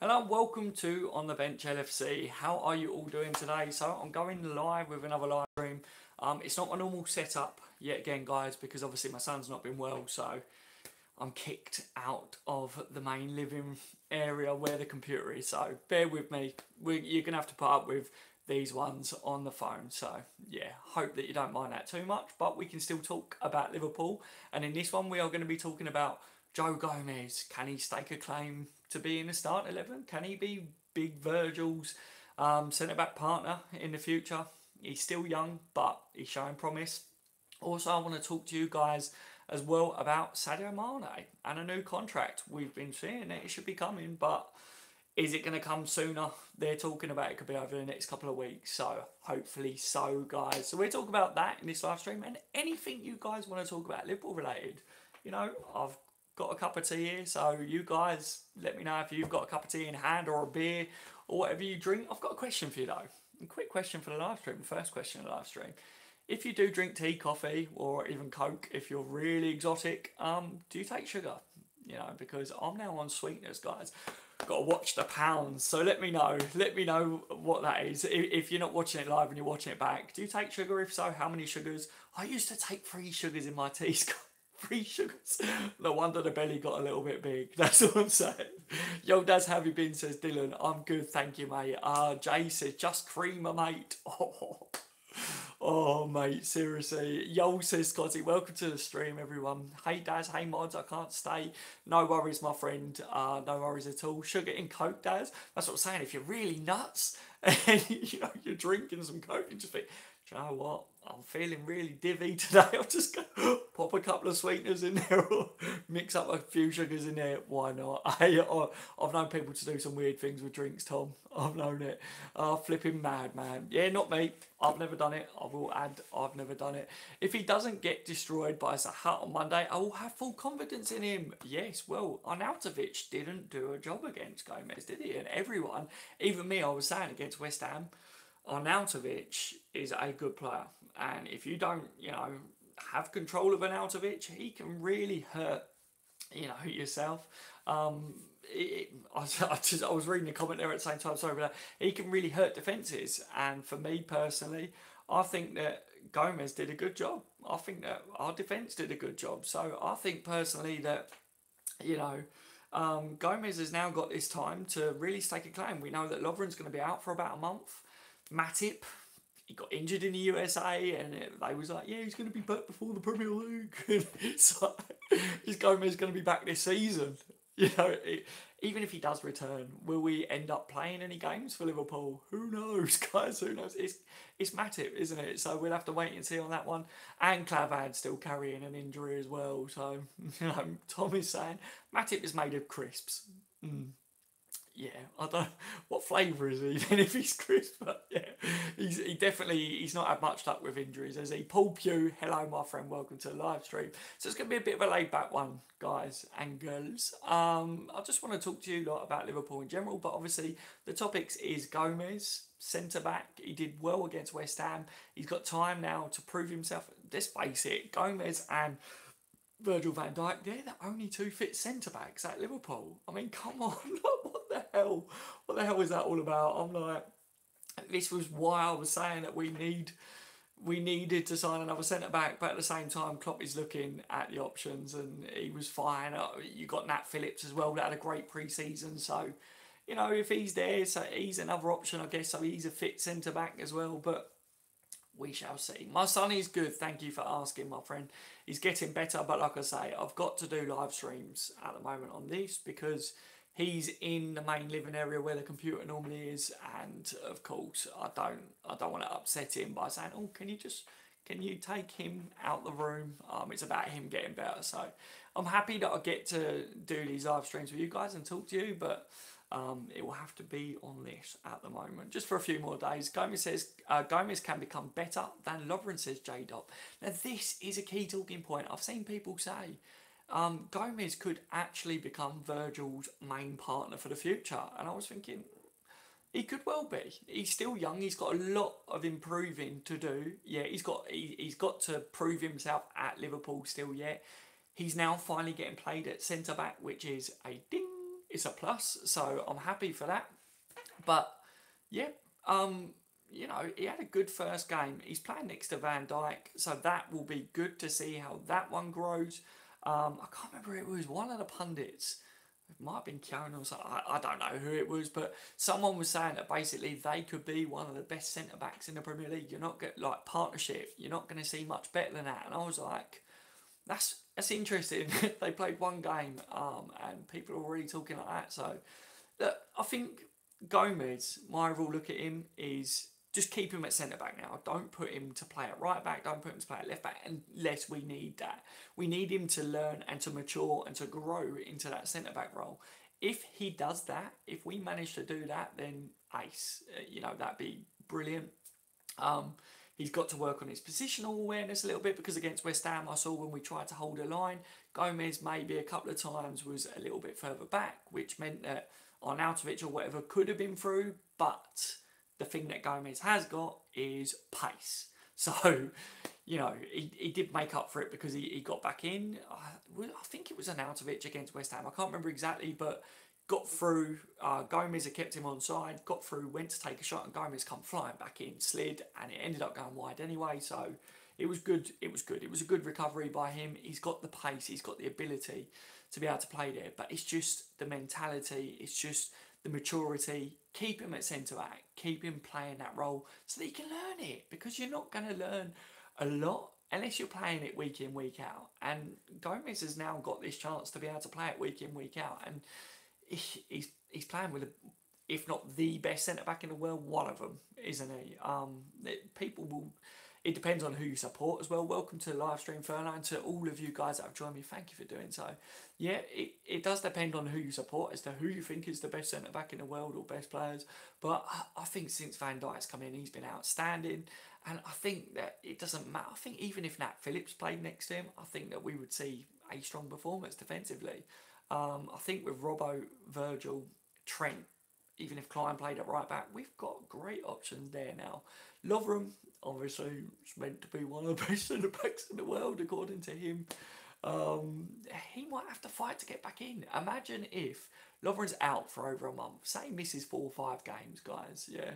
Hello, welcome to On the Bench LFC. How are you all doing today? So I'm going live with another live stream. It's not my normal setup yet again, guys, because obviously my son's not been well, so I'm kicked out of the main living area where the computer is. So bear with me. You're gonna have to put up with these ones on the phone. So yeah, hope that you don't mind that too much. But we can still talk about Liverpool, and in this one we are going to be talking about Joe Gomez. Can he stake a claim to be in the start 11? Can he be Big Virgil's centre back partner in the future? He's still young, but he's showing promise. Also, I want to talk to you guys as well about Sadio Mane and a new contract. We've been seeing it should be coming, but is it going to come sooner? They're talking about it could be over the next couple of weeks, so hopefully so, guys. So we're talking about that in this live stream and anything you guys want to talk about Liverpool related. You know, I've got a cup of tea here, so you guys let me know if you've got a cup of tea in hand or a beer or whatever you drink. I've got a question for you though. A quick question for the live stream. The first question of the live stream. If you do drink tea, coffee, or even Coke, if you're really exotic, do you take sugar? You know, because I'm now on sweeteners, guys. Got to watch the pounds, so let me know. Let me know what that is. If you're not watching it live and you're watching it back, do you take sugar? If so, how many sugars? I used to take 3 sugars in my teas. 3 sugars. No wonder the belly got a little bit big. That's what I'm saying. Yo, Daz, how have you been? Says Dylan. I'm good, thank you, mate. Jay says just creamer, mate. Oh, mate, seriously. Yo, says Scotty, welcome to the stream, everyone. Hey, Daz, hey, mods, I can't stay. No worries, my friend. No worries at all. Sugar in Coke, Daz. That's what I'm saying. If you're really nuts and you're drinking some Coke, you just think, do you know what? I'm feeling really divvy today. I'll just go pop a couple of sweeteners in there or mix up a few sugars in there. Why not? I've known people to do some weird things with drinks, Tom. I've known it. Flipping mad, man. Yeah, not me. I've never done it. I will add, I've never done it. If he doesn't get destroyed by Zaha on Monday, I will have full confidence in him. Yes, well, Arnautovic didn't do a job against Gomez, did he? And everyone, even me, I was saying against West Ham, Arnautovic is a good player, and if you don't, have control of Arnautovic, he can really hurt, yourself. I was reading a comment there at the same time. Sorry, but he can really hurt defenses. And for me personally, I think that Gomez did a good job. I think that our defense did a good job. So I think personally that you know. Gomez has now got this time to really stake a claim. We know that Lovren's going to be out for about a month. Matip, he got injured in the USA, and they was like, yeah, he's going to be back before the Premier League. So, is Gomez going to be back this season? Even if he does return, will we end up playing any games for Liverpool? Who knows, guys? Who knows? It's Matip, isn't it? So we'll have to wait and see on that one. And Clavad's still carrying an injury as well. So Tom is saying Matip is made of crisps. Yeah, I don't. What flavour is he then if he's crisp? But yeah, he's not had much luck with injuries, has he? Paul Pugh, hello my friend, welcome to the live stream. So it's gonna be a bit of a laid back one, guys and girls. I just want to talk to you lot about Liverpool in general, but obviously the topics is Gomez, centre back. He did well against West Ham. He's got time now to prove himself. Let's face it, Gomez and Virgil van Dijk, they're the only 2 fit centre backs at Liverpool. I mean, come on, what the hell? What the hell is that all about? I'm like, this was why I was saying that we needed to sign another centre back, but at the same time, Klopp is looking at the options, and he was fine. You got Nat Phillips as well, that had a great pre-season, so if he's there, so he's another option, I guess. So he's a fit centre back as well, but we shall see. My son is good, thank you for asking, my friend. He's getting better, but like I say, I've got to do live streams at the moment on this because he's in the main living area where the computer normally is, and of course I don't want to upset him by saying, oh, can you take him out the room? It's about him getting better. So I'm happy that I get to do these live streams with you guys and talk to you, but it will have to be on this at the moment, just for a few more days. Gomez says Gomez can become better than Lovren, says J Dop. Now this is a key talking point. I've seen people say Gomez could actually become Virgil's main partner for the future, and I was thinking he could well be. He's still young. He's got a lot of improving to do. Yeah, he's got to prove himself at Liverpool still yet. He's now finally getting played at centre back, which is a ding it's a plus. So I'm happy for that. But yeah, you know, he had a good first game. He's playing next to Van Dijk, so that will be good to see how that one grows. I can't remember, it was one of the pundits. It might have been Karen or something. I don't know who it was, but someone was saying that basically they could be one of the best centre backs in the Premier League. You're not get like partnership. You're not going to see much better than that. And I was like, that's interesting. They played one game, and people are already talking like that. So, look, I think Gomez, my overall look at him is just keep him at centre back now. Don't put him to play at right back. Don't put him to play at left back unless we need that. We need him to learn and to mature and to grow into that centre back role. If he does that, if we manage to do that, then ace. You know, that'd be brilliant. He's got to work on his positional awareness a little bit, because against West Ham, I saw when we tried to hold a line, Gomez maybe a couple of times was a little bit further back, which meant that Arnautovic or whatever could have been through, but the thing that Gomez has got is pace. So, you know, he did make up for it because he got back in. I think it was Arnautovic against West Ham. I can't remember exactly, but got through. Gomez had kept him on side, got through, went to take a shot, and Gomez come flying back in, slid, and it ended up going wide anyway. So it was good. It was good. It was a good recovery by him. He's got the pace. He's got the ability to be able to play there. But it's just the mentality. It's just the maturity. Keep him at centre back. Keep him playing that role so that he can learn it. Because you're not going to learn a lot unless you're playing it week in, week out. And Gomez has now got this chance to be able to play it week in, week out. And he's playing with, if not the best centre back in the world, one of them, isn't he? People will. It depends on who you support as well. Welcome to the live stream, Furno, and to all of you guys that have joined me. Thank you for doing so. Yeah, it does depend on who you support as to who you think is the best centre back in the world or best players. But I think since Van Dijk's come in, he's been outstanding. And I think that it doesn't matter. I think even if Nat Phillips played next to him, I think that we would see a strong performance defensively. I think with Robbo, Virgil, Trent, even if Klein played at right back, we've got great options there now. Lovren, obviously, is meant to be one of the best centre backs in the world, according to him. He might have to fight to get back in. Imagine if Lovren's out for over a month, say he misses 4 or 5 games, guys, yeah,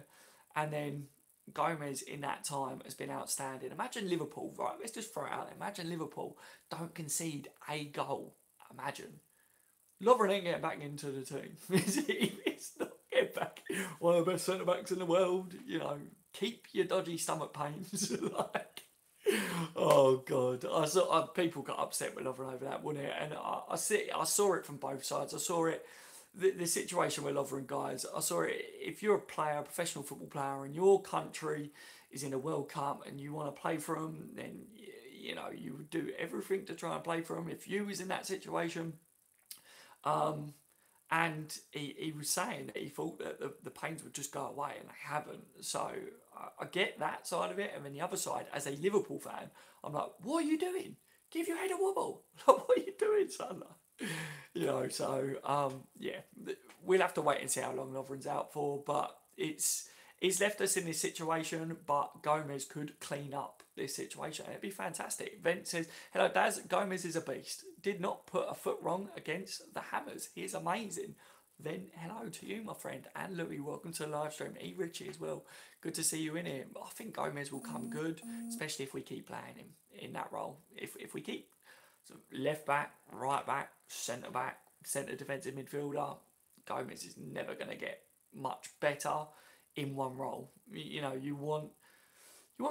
and then Gomez in that time has been outstanding. Imagine Liverpool, right? Let's just throw it out there. Imagine Liverpool don't concede a goal. Imagine. Lovren ain't getting back into the team. It's not getting back. One of the best centre backs in the world. You know, keep your dodgy stomach pains. Like, oh god, I saw people got upset with Lovren over that, wouldn't it? And I saw it from both sides. I saw it. The situation with Lovren, guys. I saw it. If you're a player, a professional football player, and your country is in a World Cup and you want to play for them, then you know you would do everything to try and play for them. If you was in that situation. And he was saying that he thought that the pains would just go away, and they haven't. So I get that side of it. And then the other side, as a Liverpool fan, I'm like, what are you doing? Give your head a wobble. What are you doing, son? You know, so yeah, we'll have to wait and see how long Lovren's out for. But it's left us in this situation, but Gomez could clean up this situation. It'd be fantastic. Vent says, hello Daz, Gomez is a beast. Did not put a foot wrong against the Hammers. He is amazing. Then hello to you, my friend. And Louis, welcome to the live stream. E. Richie as well. Good to see you in here. I think Gomez will come good, especially if we keep playing him in that role. If we keep left back, right back, centre defensive midfielder, Gomez is never going to get much better in one role. You know, you want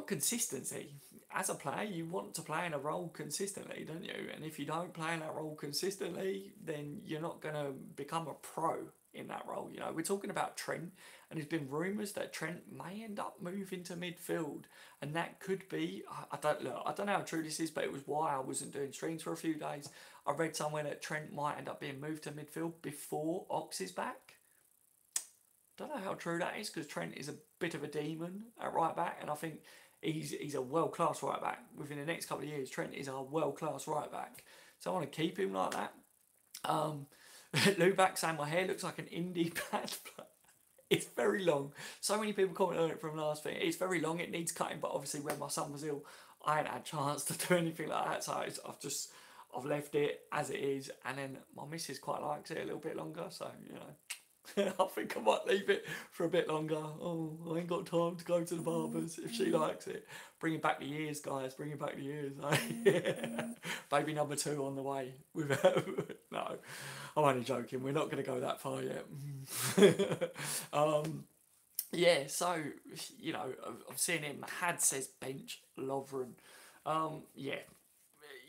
consistency. As a player, you want to play in a role consistently, don't you? And if you don't play in that role consistently, then you're not going to become a pro in that role. You know, we're talking about Trent, and there's been rumours that Trent may end up moving to midfield, and that could be. I don't know how true this is, but it was why I wasn't doing streams for a few days. I read somewhere that Trent might end up being moved to midfield before Ox is back. Don't know how true that is, because Trent is a bit of a demon at right back, and I think he's a world-class right back. Within the next couple of years, Trent is a world-class right back. So I want to keep him like that. Lubac saying my hair looks like an indie band. It's very long. So many people commented on it from last thing. It's very long. It needs cutting, but obviously when my son was ill, I hadn't had a chance to do anything like that. So I've left it as it is, and then my missus quite likes it a little bit longer, so you know. I think I might leave it for a bit longer. Oh, I ain't got time to go to the barbers. If she likes it, bring it back the years, guys. Bring it back the years. Baby number 2 on the way. No, I'm only joking. We're not going to go that far yet. Yeah, so you know, I've seen him. Had says bench Lovren. Yeah,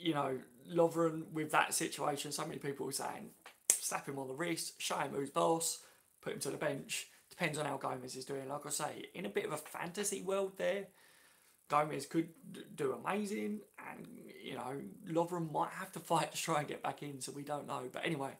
you know, Lovren with that situation. So many people were saying, slap him on the wrist, show him who's boss, put him to the bench. Depends on how Gomez is doing. Like I say, in a bit of a fantasy world there, Gomez could do amazing, and you know, Lovren might have to fight to try and get back in, so we don't know. But anyway,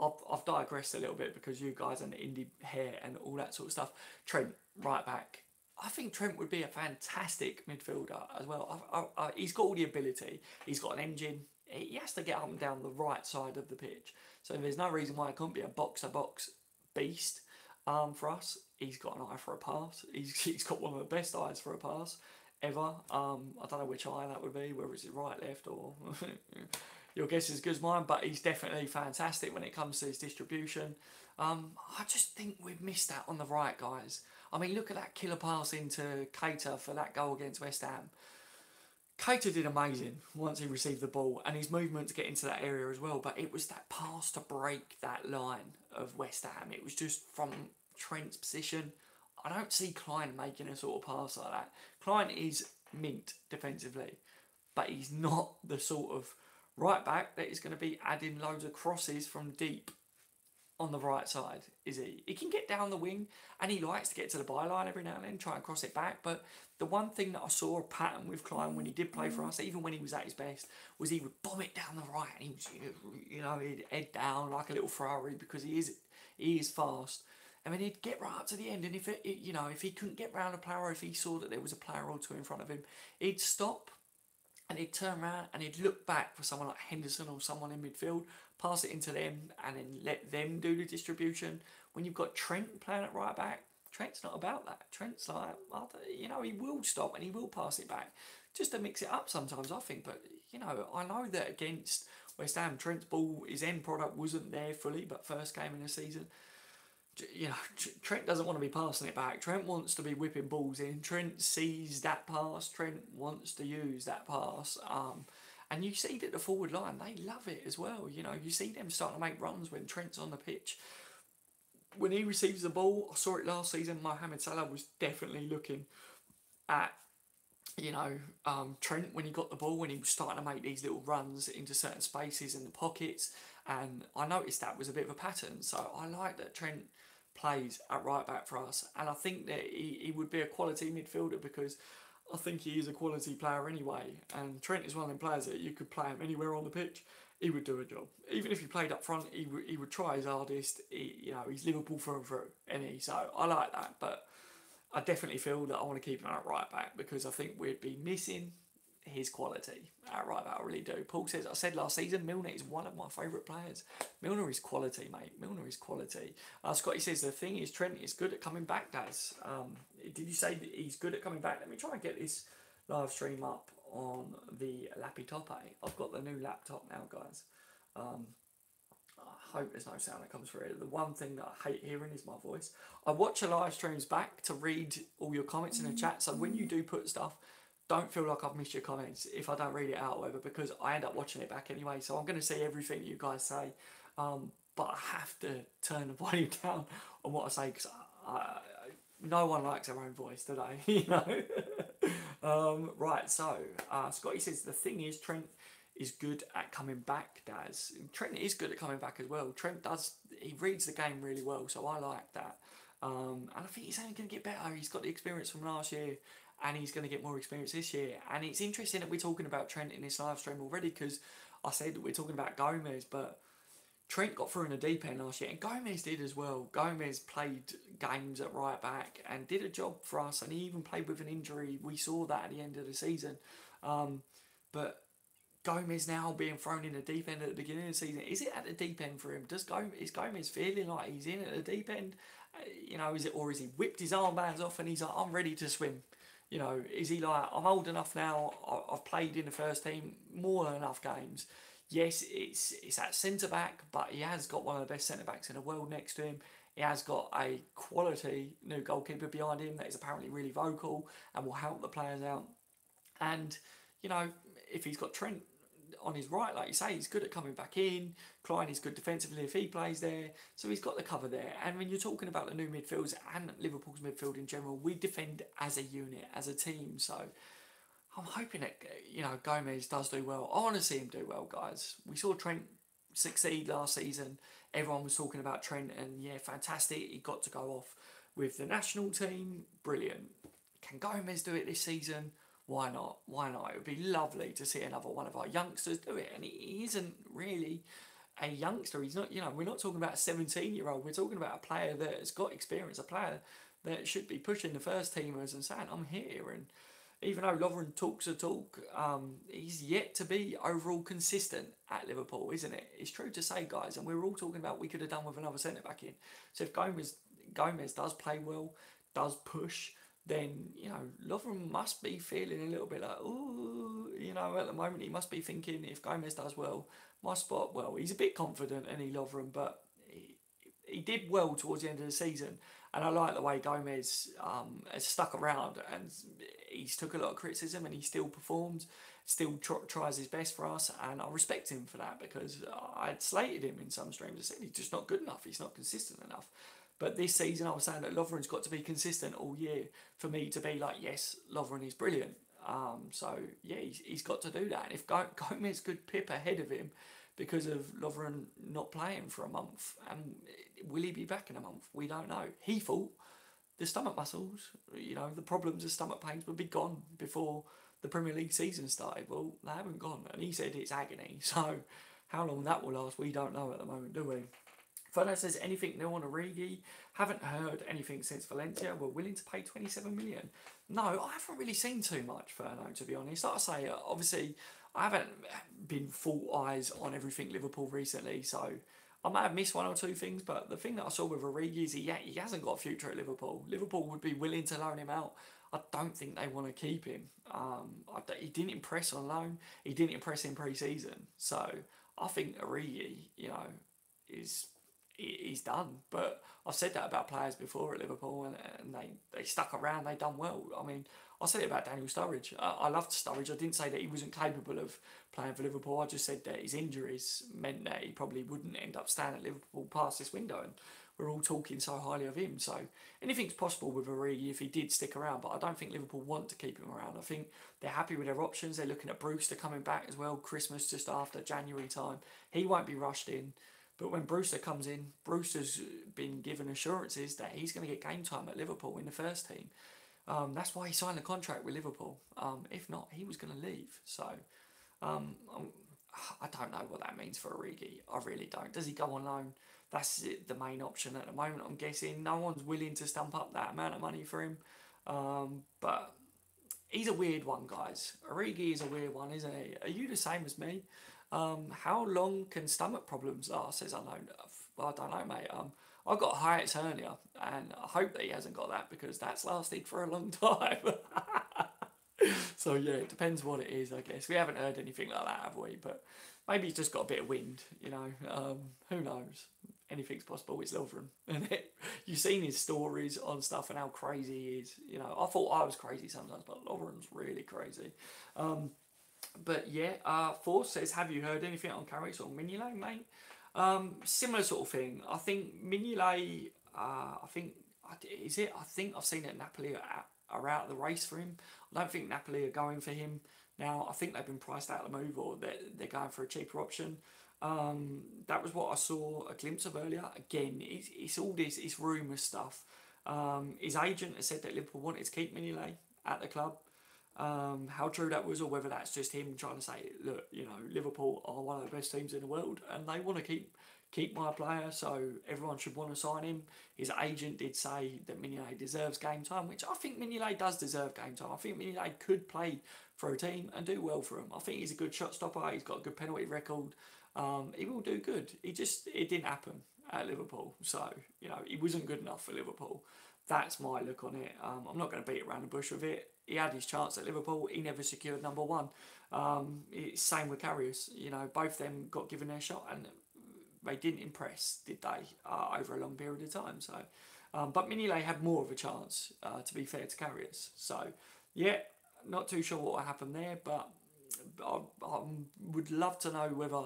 I've digressed a little bit because you guys and the indie hair and all that sort of stuff. Trent, right back. I think Trent would be a fantastic midfielder as well. He's got all the ability. He's got an engine. He has to get up and down the right side of the pitch. So there's no reason why it couldn't be a box-to-box beast for us. He's got an eye for a pass. He's got one of the best eyes for a pass ever. I don't know which eye that would be, whether it's right, left, or your guess is as good as mine, but he's definitely fantastic when it comes to his distribution. I just think we've missed that on the right, guys. I mean, look at that killer pass into Keita for that goal against West Ham. Keita did amazing once he received the ball, and his movement to get into that area as well, but it was that pass to break that line of West Ham. It was just from Trent's position. I don't see Klein making a sort of pass like that. Klein is mint defensively, but he's not the sort of right back that is going to be adding loads of crosses from deep on the right side, is he? He can get down the wing, and he likes to get to the byline every now and then, try and cross it back. But the one thing that I saw a pattern with Klein when he did play for us, even when he was at his best, was he would bomb it down the right. And he was, you know, he'd head down like a little Ferrari because he is fast. And then he'd get right up to the end, and if if he couldn't get round a player, or if he saw that there was a player or two in front of him, he'd stop and he'd turn around and he'd look back for someone like Henderson or someone in midfield, pass it into them, and then let them do the distribution. When you've got Trent playing at right back, Trent's not about that. Trent's like, he will stop and he will pass it back just to mix it up sometimes, I think. But, I know that against West Ham, Trent's ball, his end product wasn't there fully, but first game in the season, Trent doesn't want to be passing it back. Trent wants to be whipping balls in. Trent sees that pass. Trent wants to use that pass. And you see that the forward line, they love it as well. You see them starting to make runs when Trent's on the pitch. When he receives the ball, I saw it last season, Mohamed Salah was definitely looking at, Trent when he got the ball, when he was starting to make these little runs into certain spaces in the pockets. And I noticed that was a bit of a pattern. So I like that Trent plays at right back for us. And I think that he would be a quality midfielder because I think he is a quality player anyway. And Trent is one of them players that you could play him anywhere on the pitch, he would do a job. Even if he played up front, he would try his hardest. He's Liverpool through and through, so I like that. But I definitely feel that I want to keep him at right back because I think we'd be missing his quality at right back. I really do. Paul says, I said last season, Milner is one of my favourite players. Milner is quality, mate. Milner is quality. Scotty says, the thing is, Trent is good at coming back, Daz. Did you say that he's good at coming back? Let me try and get this live stream up on the Lappy Top. I've got the new laptop now, guys. I hope there's no sound that comes through. The one thing that I hate hearing is my voice. I watch your live streams back to read all your comments in the chat, so when you do put stuff, don't feel like I've missed your comments if I don't read it out or whatever, because I end up watching it back anyway, so I'm going to see everything you guys say, but I have to turn the volume down on what I say because no one likes their own voice, do they? Right, so Scotty says, the thing is, Trent is good at coming back, Daz. Trent is good at coming back as well. He reads the game really well, so I like that. And I think he's only going to get better. He's got the experience from last year, and he's going to get more experience this year. And it's interesting that we're talking about Trent in this live stream already, because I said that we're talking about Gomez, but Trent got through in the deep end last year, and Gomez did as well. Gomez played games at right back and did a job for us, and he even played with an injury. We saw that at the end of the season. But Gomez now being thrown in the deep end at the beginning of the season, is it at the deep end for him? Is Gomez feeling like he's in at the deep end? Is he whipped his armbands off and he's like, I'm ready to swim? Is he like, I'm old enough now, I've played in the first team more than enough games. yes, it's at centre back, but he has got one of the best centre backs in the world next to him. He has got a quality new goalkeeper behind him that is apparently really vocal and will help the players out. And, you know, if he's got Trent on his right, like you say, he's good at coming back in. Klein is good defensively if he plays there. So he's got the cover there. And when you're talking about the new midfields and Liverpool's midfield in general, we defend as a unit, as a team. So I'm hoping that, you know, Gomez does do well. I want to see him do well, guys. We saw Trent succeed last season. Everyone was talking about Trent, and yeah, fantastic. He got to go off with the national team. Brilliant. Can Gomez do it this season? Why not? Why not? It would be lovely to see another one of our youngsters do it. And he isn't really a youngster. He's not, you know, we're not talking about a 17-year-old. We're talking about a player that has got experience, a player that should be pushing the first teamers and saying, I'm here. And even though Lovren talks a talk, he's yet to be overall consistent at Liverpool, isn't it? It's true to say, guys, and we were all talking about we could have done with another centre-back in. So if Gomez does play well, does push, then, you know, Lovren must be feeling a little bit like, ooh, you know, at the moment he must be thinking if Gomez does well, my spot, well, he's a bit confident, and he Lovren, but he did well towards the end of the season. And I like the way Gomez has stuck around, and he's took a lot of criticism and he still performs, still tries his best for us, and I respect him for that, because I had slated him in some streams. I said he's just not good enough, he's not consistent enough. But this season I was saying that Lovren's got to be consistent all year for me to be like, yes, Lovren is brilliant. So yeah, he's got to do that. And if Gomez could pip ahead of him because of Lovren not playing for a month, and will he be back in a month? We don't know. He thought the stomach muscles, you know, the problems of stomach pains would be gone before the Premier League season started. Well, they haven't gone, and he said it's agony. So how long that will last, we don't know at the moment, do we? Ferno says, anything new on Origi? Haven't heard anything since Valencia. We're willing to pay 27 million. No, I haven't really seen too much, Ferno, to be honest. Like I say, obviously, I haven't been full eyes on everything Liverpool recently, so I might have missed one or two things, but the thing that I saw with Origi is he hasn't got a future at Liverpool. Liverpool would be willing to loan him out. I don't think they want to keep him. He didn't impress on loan. He didn't impress in pre-season. So I think Origi, you know, he's done. But I've said that about players before at Liverpool, and they stuck around, they done well. I mean, I said it about Daniel Sturridge. I loved Sturridge. I didn't say that he wasn't capable of playing for Liverpool. I just said that his injuries meant that he probably wouldn't end up staying at Liverpool past this window, and we're all talking so highly of him. So anything's possible with Origi if he did stick around, but I don't think Liverpool want to keep him around. I think they're happy with their options. They're looking at Brewster coming back as well, Christmas just after, January time. He won't be rushed in. But when Brewster comes in, Brewster's been given assurances that he's going to get game time at Liverpool in the first team. That's why he signed a contract with Liverpool. If not, he was going to leave. So I don't know what that means for Origi. I really don't. Does he go on loan? That's the main option at the moment, I'm guessing. No one's willing to stump up that amount of money for him. But he's a weird one, guys. Origi is a weird one, isn't he? Are you the same as me? How long can stomach problems last? Says unknown. Well, I don't know, mate. I've got a hiatus hernia, and I hope that he hasn't got that, because that's lasted for a long time. So yeah, it depends what it is, I guess. We haven't heard anything like that, have we? But maybe he's just got a bit of wind, you know. Who knows? Anything's possible. It's Lovren. And you've seen his stories on stuff and how crazy he is. You know, I thought I was crazy sometimes, but Lovren's really crazy. But yeah, Force says, have you heard anything on Carrick or Mignolet, mate? Similar sort of thing. I think Mignolet, I think I've seen that Napoli are out of the race for him. I don't think Napoli are going for him now. I think they've been priced out of the move, or they're going for a cheaper option. That was what I saw a glimpse of earlier. Again, it's all this, it's rumour stuff. His agent has said that Liverpool wanted to keep Mignolet at the club. How true that was, or whether that's just him trying to say, look, you know, Liverpool are one of the best teams in the world, and they want to keep my player, so everyone should want to sign him. His agent did say that Mignolet deserves game time, which I think Mignolet does deserve game time. I think Mignolet could play for a team and do well for him. I think he's a good shot stopper. He's got a good penalty record. He will do good. It didn't happen, at Liverpool. So, you know, he wasn't good enough for Liverpool. That's my look on it. I'm not going to beat around the bush with it. He had his chance at Liverpool. He never secured number one. It's same with Carriers. You know, both of them got given their shot and they didn't impress, did they, over a long period of time. So, but Mignolet had more of a chance, to be fair to Carriers. So, yeah, not too sure what will happen there, but I would love to know whether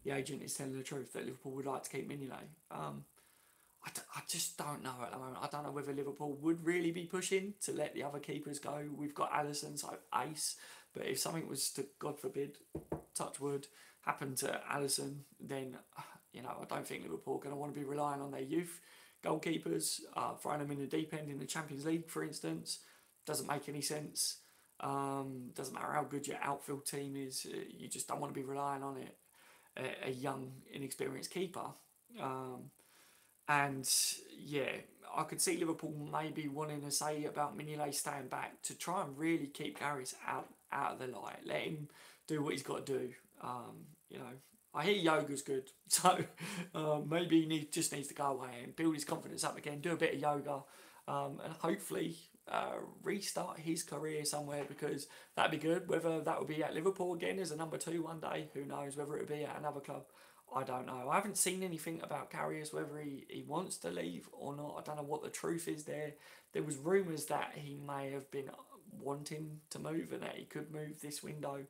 the agent is telling the truth that Liverpool would like to keep Mignolet. I just don't know at the moment. I don't know whether Liverpool would really be pushing to let the other keepers go. We've got Alisson, so ace. But if something was to, God forbid, touch wood, happen to Alisson, then, you know, I don't think Liverpool are going to want to be relying on their youth goalkeepers, throwing them in the deep end in the Champions League, for instance. Doesn't make any sense. Doesn't matter how good your outfield team is, you just don't want to be relying on it. A young, inexperienced keeper. And yeah, I could see Liverpool maybe wanting to say about Mignolet staying back to try and really keep Gareth out of the light. Let him do what he's got to do. You know, I hear yoga's good, so maybe he just needs to go away and build his confidence up again, do a bit of yoga, and hopefully restart his career somewhere, because that'd be good. Whether that would be at Liverpool again as a number 2 one day, who knows. Whether it would be at another club, I don't know. I haven't seen anything about Carriers, whether he wants to leave or not. I don't know what the truth is there. There was rumours that he may have been wanting to move and that he could move this window.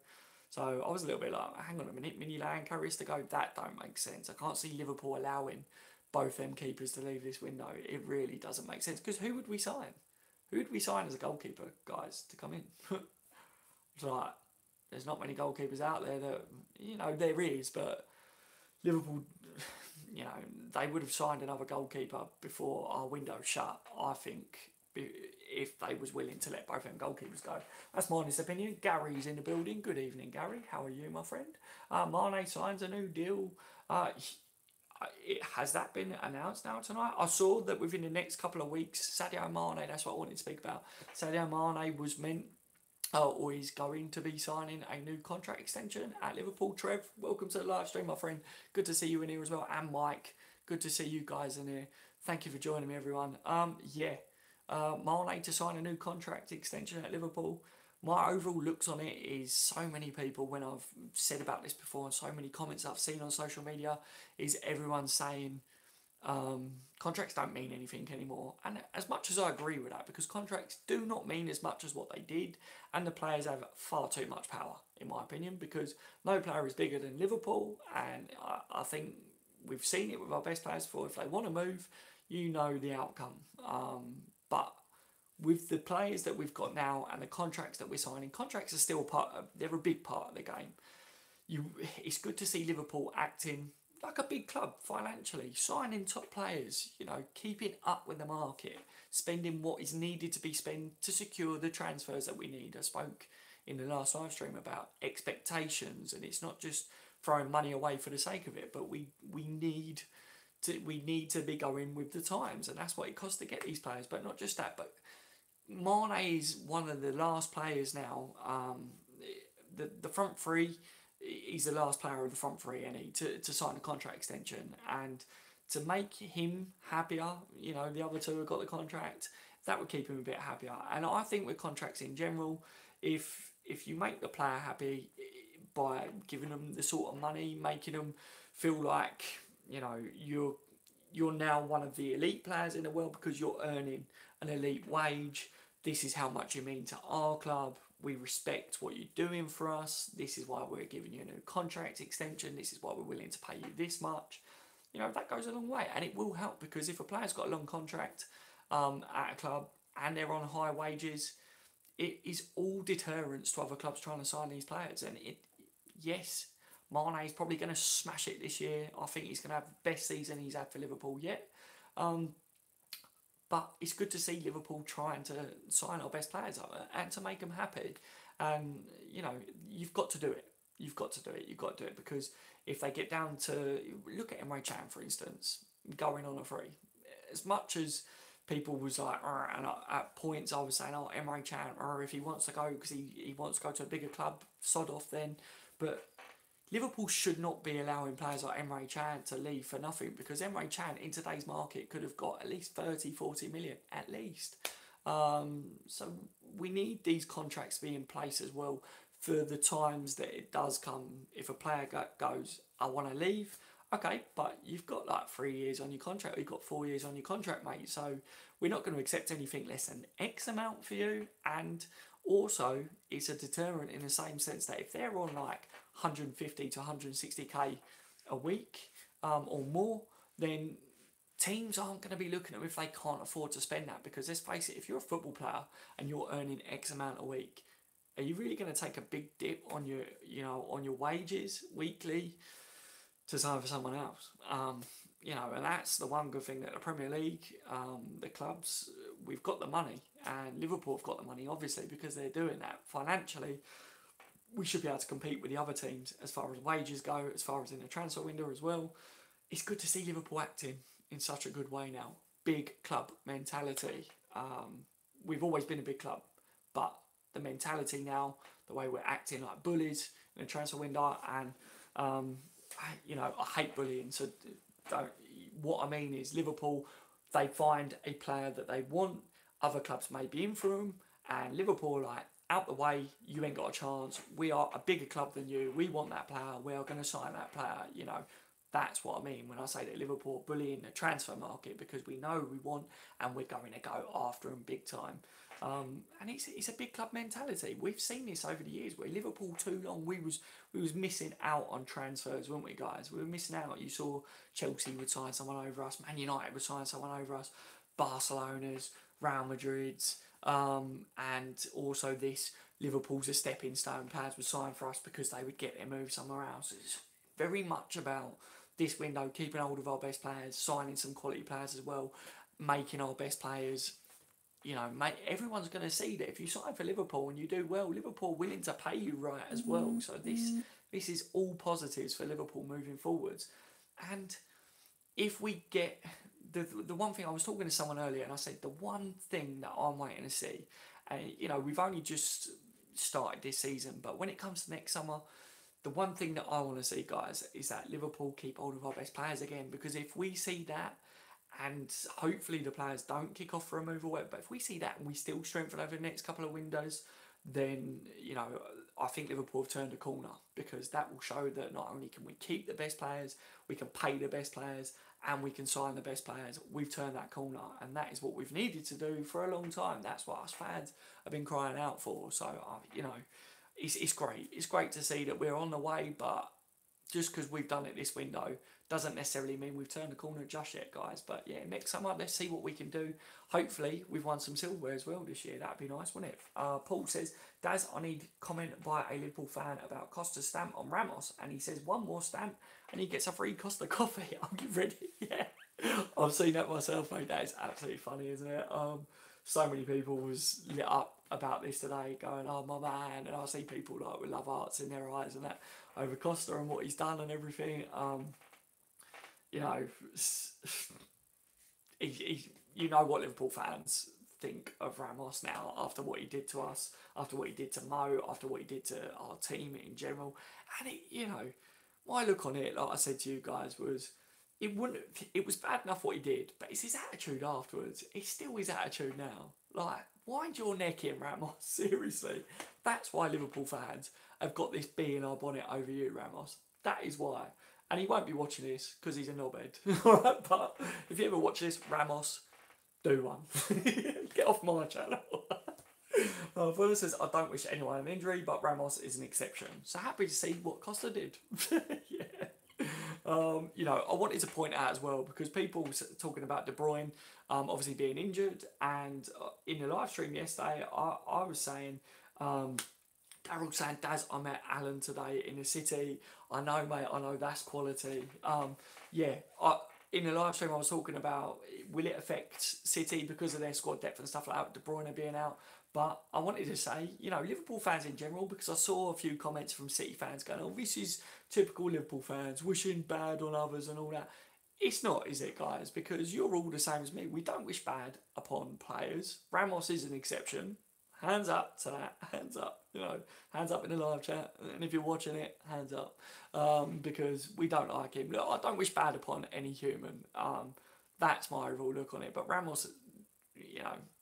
So I was a little bit like, hang on a minute, Mignolet and Carriers to go? That don't make sense. I can't see Liverpool allowing both them keepers to leave this window. It really doesn't make sense, because who would we sign? Who would we sign as a goalkeeper, guys, to come in? It's like, there's not many goalkeepers out there that, you know, there is, but Liverpool, you know, they would have signed another goalkeeper before our window shut, I think, if they was willing to let both them goalkeepers go. That's my honest opinion. Gary's in the building. Good evening, Gary. How are you, my friend? Mane signs a new deal. Has that been announced now tonight? I saw that within the next couple of weeks, Sadio Mane, that's what I wanted to speak about. Sadio Mane was meant, or is going to be signing a new contract extension at Liverpool. Trev, welcome to the live stream, my friend. Good to see you in here as well. And Mike, good to see you guys in here. Thank you for joining me, everyone. Mane to sign a new contract extension at Liverpool. My overall looks on it is, so many people, when I've said about this before, and so many comments I've seen on social media, is everyone saying contracts don't mean anything anymore. And as much as I agree with that, because contracts do not mean as much as what they did, and the players have far too much power, in my opinion, because no player is bigger than Liverpool, and I think we've seen it with our best players before. If they want to move, you know the outcome. But with the players that we've got now and the contracts that we're signing, contracts are still they're a big part of the game. It's good to see Liverpool acting like a big club financially, signing top players, you know, keeping up with the market, spending what is needed to be spent to secure the transfers that we need. I spoke in the last live stream about expectations, and it's not just throwing money away for the sake of it, but we need to be going with the times, and that's what it costs to get these players. But not just that, but Mane is one of the last players now. The front three, he's the last player of the front three, and to sign a contract extension, and to make him happier. You know, the other two have got the contract. That would keep him a bit happier. And I think with contracts in general, if you make the player happy by giving them the sort of money, making them feel like, you know, you're now one of the elite players in the world because you're earning an elite wage. This is how much you mean to our club. We respect what you're doing for us. This is why we're giving you a new contract extension. This is why we're willing to pay you this much. You know, that goes a long way, and it will help, because if a player's got a long contract at a club and they're on high wages, it is all deterrence to other clubs trying to sign these players. And yes, Mane is probably going to smash it this year. I think he's going to have the best season he's had for Liverpool yet. But it's good to see Liverpool trying to sign our best players up and to make them happy. And, you know, you've got to do it. You've got to do it, because if they get down to, look at Emre Can, for instance, going on a free. As much as people was like, and at points I was saying, Emre Can, or if he wants to go because he wants to go to a bigger club, sod off then. But Liverpool should not be allowing players like Emre Can to leave for nothing, because Emre Can in today's market could have got at least 30-40 million at least. So we need these contracts to be in place as well for the times that it does come. If a player goes, I want to leave, okay, but you've got like 3 years on your contract, or you've got 4 years on your contract, mate. So we're not going to accept anything less than X amount for you. And also, it's a deterrent in the same sense that if they're on like 150 to 160k a week or more, then teams aren't going to be looking at them if they can't afford to spend that. Because let's face it, if you're a football player and you're earning X amount a week, are you really going to take a big dip on your, on your wages weekly to sign for someone else? And that's the one good thing that the Premier League, the clubs, we've got the money, and Liverpool have got the money, obviously, because they're doing that financially. We should be able to compete with the other teams as far as wages go, as far as in the transfer window as well. It's good to see Liverpool acting in such a good way now. Big club mentality. We've always been a big club, but the mentality now, the way we're acting like bullies in the transfer window, and I hate bullying, so what I mean is Liverpool, they find a player that they want, other clubs may be in for them, and Liverpool are like, out the way, you ain't got a chance, we are a bigger club than you, we want that player, we are going to sign that player. That's what I mean when I say that Liverpool are bullying the transfer market, because we know we want, and we're going to go after them big time. And it's a big club mentality. We've seen this over the years where Liverpool too long we was missing out on transfers, weren't we, guys? We were missing out. You saw Chelsea would sign someone over us, Man United would sign someone over us, Barcelona's, Real Madrid's, and also this Liverpool's a stepping stone. Players would sign for us because they would get their move somewhere else. It's very much about this window keeping hold of our best players, signing some quality players as well, making our best players. Mate, everyone's going to see that if you sign for Liverpool and you do well, Liverpool are willing to pay you right as well. So this is all positives for Liverpool moving forwards. And if we get the one thing, I was talking to someone earlier and I said the one thing that I'm waiting to see, and we've only just started this season, but when it comes to next summer, the one thing that I want to see, guys, is that Liverpool keep hold of our best players again. Because if we see that, and hopefully the players don't kick off for a move away, but if we see that and we still strengthen over the next couple of windows, then I think Liverpool have turned a corner, because that will show that not only can we keep the best players, we can pay the best players, and we can sign the best players. We've turned that corner, and that is what we've needed to do for a long time. That's what us fans have been crying out for. So it's great. It's great to see that we're on the way, but just because we've done it this window doesn't necessarily mean we've turned the corner just yet, guys. But yeah, next summer, let's see what we can do. Hopefully, we've won some silverware as well this year. That'd be nice, wouldn't it? Paul says, Daz, I need comment by a Liverpool fan about Costa's stamp on Ramos. And he says, one more stamp and he gets a free Costa coffee. I'll get ready. Yeah, I've seen that myself, mate. That is absolutely funny, isn't it? So many people was lit up about this today, going, oh, my man. And I see people like with love hearts in their eyes and that over Costa and what he's done and everything. You know what Liverpool fans think of Ramos now, after what he did to us, after what he did to Mo, after what he did to our team in general. And my look on it, like I said to you guys, was it was bad enough what he did, but it's his attitude afterwards. It's still his attitude now. Like, wind your neck in, Ramos. Seriously, that's why Liverpool fans have got this bee in our bonnet over you, Ramos. That is why. And he won't be watching this because he's a knobhead. Alright, but if you ever watch this, Ramos, do one. Get off my channel. Fuller says, I don't wish anyone an injury, but Ramos is an exception. So happy to see what Costa did. Yeah. I wanted to point out as well, because people talking about De Bruyne obviously being injured, and in the live stream yesterday, I was saying, Daryl saying, Daz, I met Alan today in the city. I know, mate, I know that's quality. In the live stream I was talking about, will it affect City because of their squad depth and stuff like that, De Bruyne being out? But I wanted to say, Liverpool fans in general, because I saw a few comments from City fans going, oh, this is typical Liverpool fans, wishing bad on others and all that. It's not, is it, guys? Because you're all the same as me. We don't wish bad upon players. Ramos is an exception. hands up to that, hands up, hands up in the live chat, and if you're watching it, hands up, because we don't like him. Look, I don't wish bad upon any human. That's my overall look on it. But Ramos,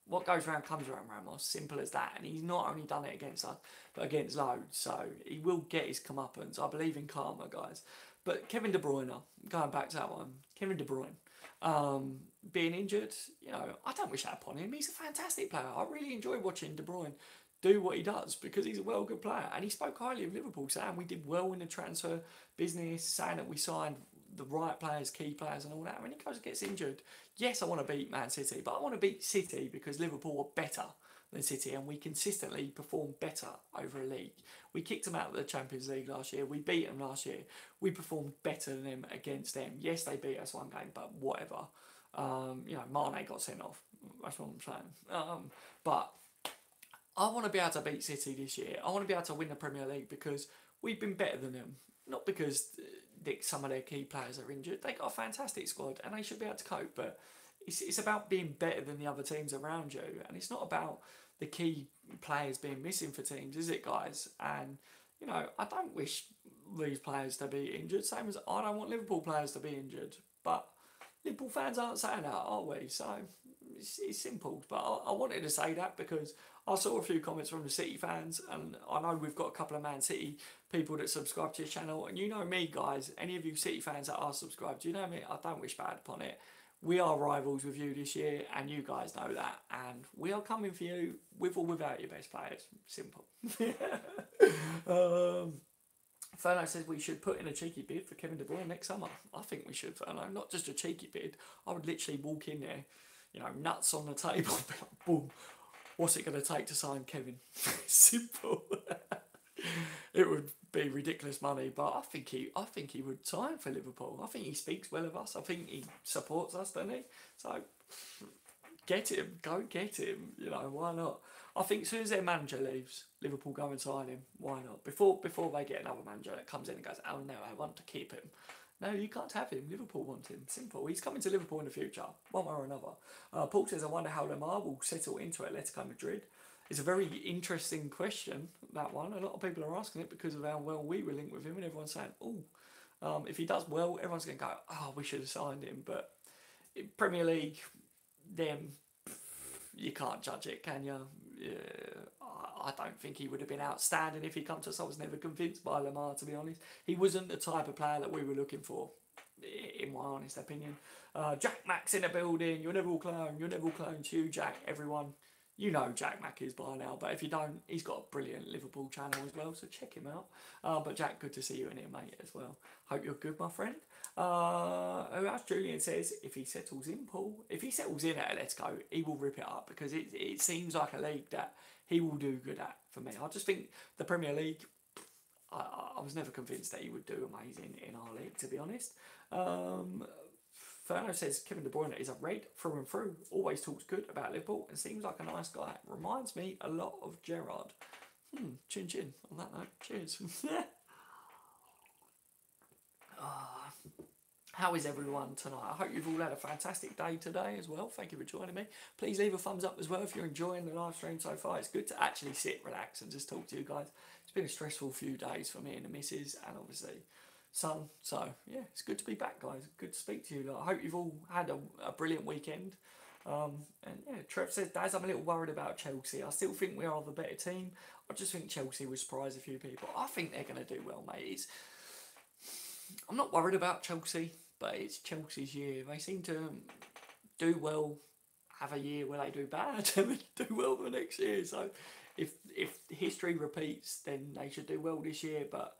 what goes around comes around, Ramos. Simple as that. And he's not only done it against us, but against loads. So he will get his comeuppance. I believe in karma, guys. But Kevin De Bruyne, going back to that one, Kevin De Bruyne, being injured, I don't wish that upon him. He's a fantastic player. I really enjoy watching De Bruyne do what he does because he's a well good player. And he spoke highly of Liverpool, saying we did well in the transfer business, saying that we signed the right players, key players and all that. When he goes and gets injured, yes, I want to beat Man City, but I want to beat City because Liverpool were better than City and we consistently performed better over a league. We kicked them out of the Champions League last year. We beat them last year. We performed better than them against them. Yes, they beat us one game, but whatever. Mane got sent off. That's what I'm saying. But I want to be able to beat City this year. I want to be able to win the Premier League because we've been better than them. Not because some of their key players are injured. They got a fantastic squad and they should be able to cope. But it's about being better than the other teams around you. And it's not about the key players being missing for teams, is it, guys? And, I don't wish these players to be injured. Same as I don't want Liverpool players to be injured. But Liverpool fans aren't saying that, are we? So it's simple. But I wanted to say that because I saw a few comments from the City fans, and I know we've got a couple of Man City people that subscribe to this channel, and you know me, guys, any of you City fans that are subscribed, you know me, I don't wish bad upon it. We are rivals with you this year, and you guys know that, and we are coming for you with or without your best players. Simple. Fernando says we should put in a cheeky bid for Kevin De Bruyne next summer. I think we should, Fernando. Not just a cheeky bid. I would literally walk in there, nuts on the table, boom. What's it going to take to sign Kevin? Simple. It would be ridiculous money, but I think he would sign for Liverpool. I think he speaks well of us. I think he supports us, doesn't he? So get him, go get him. Why not? I think as soon as their manager leaves, Liverpool go and sign him. Why not? Before they get another manager that comes in and goes, oh no, I want to keep him. No, you can't have him. Liverpool want him. Simple. He's coming to Liverpool in the future, one way or another. Paul says, I wonder how Lamar will settle into Atletico Madrid. It's a very interesting question, that one. A lot of people are asking it because of how well we were linked with him, and everyone's saying, if he does well, everyone's going to go, we should have signed him. But in Premier League, you can't judge it, can you? I don't think he would have been outstanding if he come to us. I was never convinced by Lamar, to be honest. He wasn't the type of player that we were looking for, in my honest opinion. Jack Mack's in the building. You're never all clone. You're never all clone to you, Jack. Everyone, you know Jack Mack is by now. But if you don't, he's got a brilliant Liverpool channel as well, so check him out. But Jack, good to see you in here, mate, as well. Hope you're good, my friend. As Julian says, if he settles in, Paul, if he settles in at Atletico, he will rip it up because it seems like a league that he will do good at for me. I just think the Premier League, I was never convinced that he would do amazing in our league, to be honest. Ferno says Kevin De Bruyne is a red through and through, always talks good about Liverpool and seems like a nice guy. Reminds me a lot of Gerrard. Chin chin on that note. Cheers. How is everyone tonight? I hope you've all had a fantastic day today as well. Thank you for joining me. Please leave a thumbs up as well if you're enjoying the live stream so far. It's good to actually sit, relax and just talk to you guys. It's been a stressful few days for me and the missus and obviously son. So yeah, it's good to be back, guys. Good to speak to you. I hope you've all had a brilliant weekend. And yeah, Trev says, Daz, I'm a little worried about Chelsea. I still think we are the better team. I just think Chelsea will surprise a few people. I think they're going to do well, mate. I'm not worried about Chelsea, but it's Chelsea's year. They seem to do well, have a year where they do bad, and do well the next year. So if history repeats, then they should do well this year. But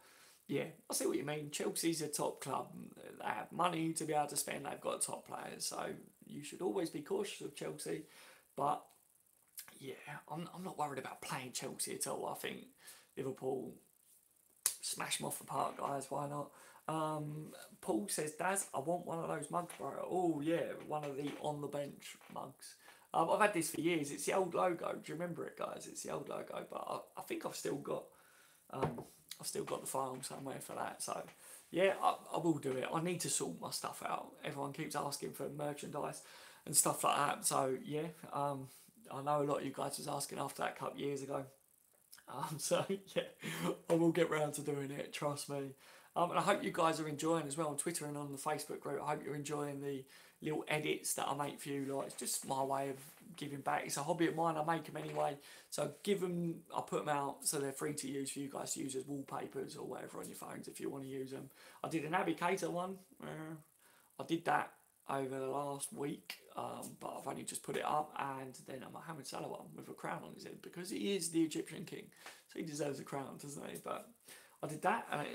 yeah, I see what you mean. Chelsea's a top club. They have money to be able to spend. They've got top players. So you should always be cautious of Chelsea. But yeah, I'm not worried about playing Chelsea at all. I think Liverpool smash them off the park, guys. Why not? Paul says, Daz, I want one of those mugs, bro. Oh yeah, one of the on the bench mugs. I've had this for years. It's the old logo. Do you remember it, guys? It's the old logo, but I think I've still got the file somewhere for that. So yeah, I will do it. I need to sort my stuff out. Everyone keeps asking for merchandise and stuff like that. So yeah, I know a lot of you guys was asking after that cup years ago. So yeah, I will get round to doing it, trust me. And I hope you guys are enjoying as well on Twitter and on the Facebook group. I hope you're enjoying the little edits that I make for you. Like, it's just my way of giving back. It's a hobby of mine. I make them anyway. So give them, I put them out so they're free to use for you guys to use as wallpapers or whatever on your phones if you want to use them. I did an Navigator one. I did that over the last week, but I've only just put it up, and then a Mohammed Salah one with a crown on his head because he is the Egyptian king, so he deserves a crown, doesn't he? But I did that, and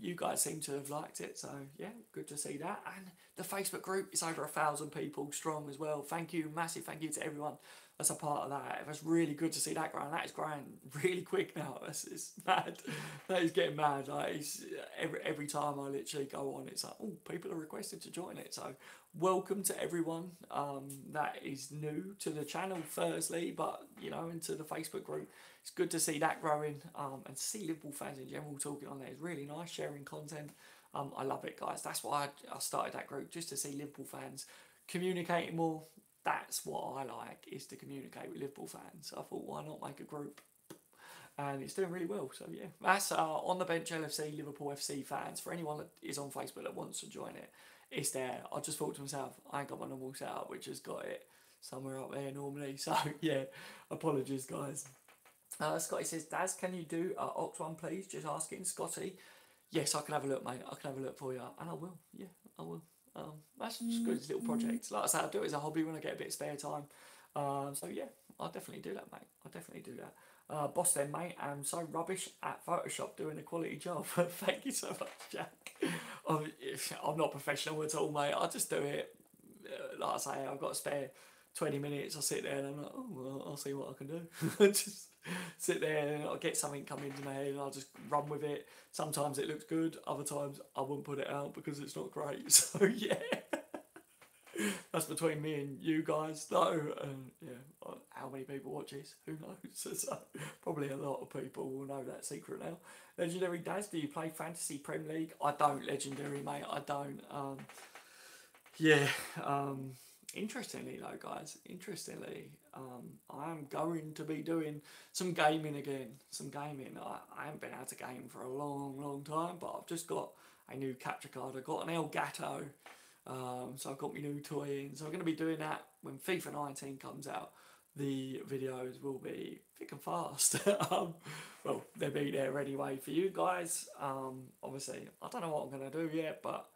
you guys seem to have liked it, so yeah, good to see that. And the Facebook group is over 1,000 people strong as well. Thank you, massive thank you to everyone that's a part of that. It was really good to see that growing. That is growing really quick now. It's mad. That is getting mad. Like, it's, every time I literally go on, it's like, oh, people are requested to join it. So welcome to everyone that is new to the channel firstly, but you know, into the Facebook group. It's good to see that growing, and see Liverpool fans in general talking on there. It's really nice, sharing content. I love it, guys. That's why I started that group, just to see Liverpool fans communicating more. That's what I like, is to communicate with Liverpool fans. I thought, why not make a group? And it's doing really well. So yeah, that's On the Bench LFC, Liverpool FC fans. For anyone that is on Facebook that wants to join it, it's there. I just thought to myself, I ain't got my normal setup, which has got it somewhere up there normally. So yeah, apologies, guys. Scotty says, Daz, can you do Ox one, please? Just asking. Scotty, yes, I can have a look, mate. I can have a look for you, and I will. Yeah, I will. That's just good, little project. Like I say, I do it as a hobby when I get a bit of spare time. So yeah, I'll definitely do that, mate. I'll definitely do that. Boss then, mate, I'm so rubbish at Photoshop doing a quality job. Thank you so much, Jack. I'm not professional at all, mate. I just do it. Like I say, I've got a spare 20 minutes. I sit there and I'm like, oh, well, I'll see what I can do. Just sit there and I'll get something come into my head and I'll just run with it. Sometimes it looks good, other times I wouldn't put it out because it's not great. So yeah, that's between me and you guys though. Yeah, how many people watch this? Who knows? So probably a lot of people will know that secret now. Legendary Daz, do you play Fantasy Premier League? I don't, Legendary, mate. I don't. Interestingly though, guys, I am going to be doing some gaming again. I haven't been able to game for a long time, but I've just got a new capture card. I got an Elgato, so I've got my new toy in. So I'm going to be doing that when FIFA 19 comes out. The videos will be thick and fast. Well, they'll be there anyway for you guys. Obviously, I don't know what I'm going to do yet, but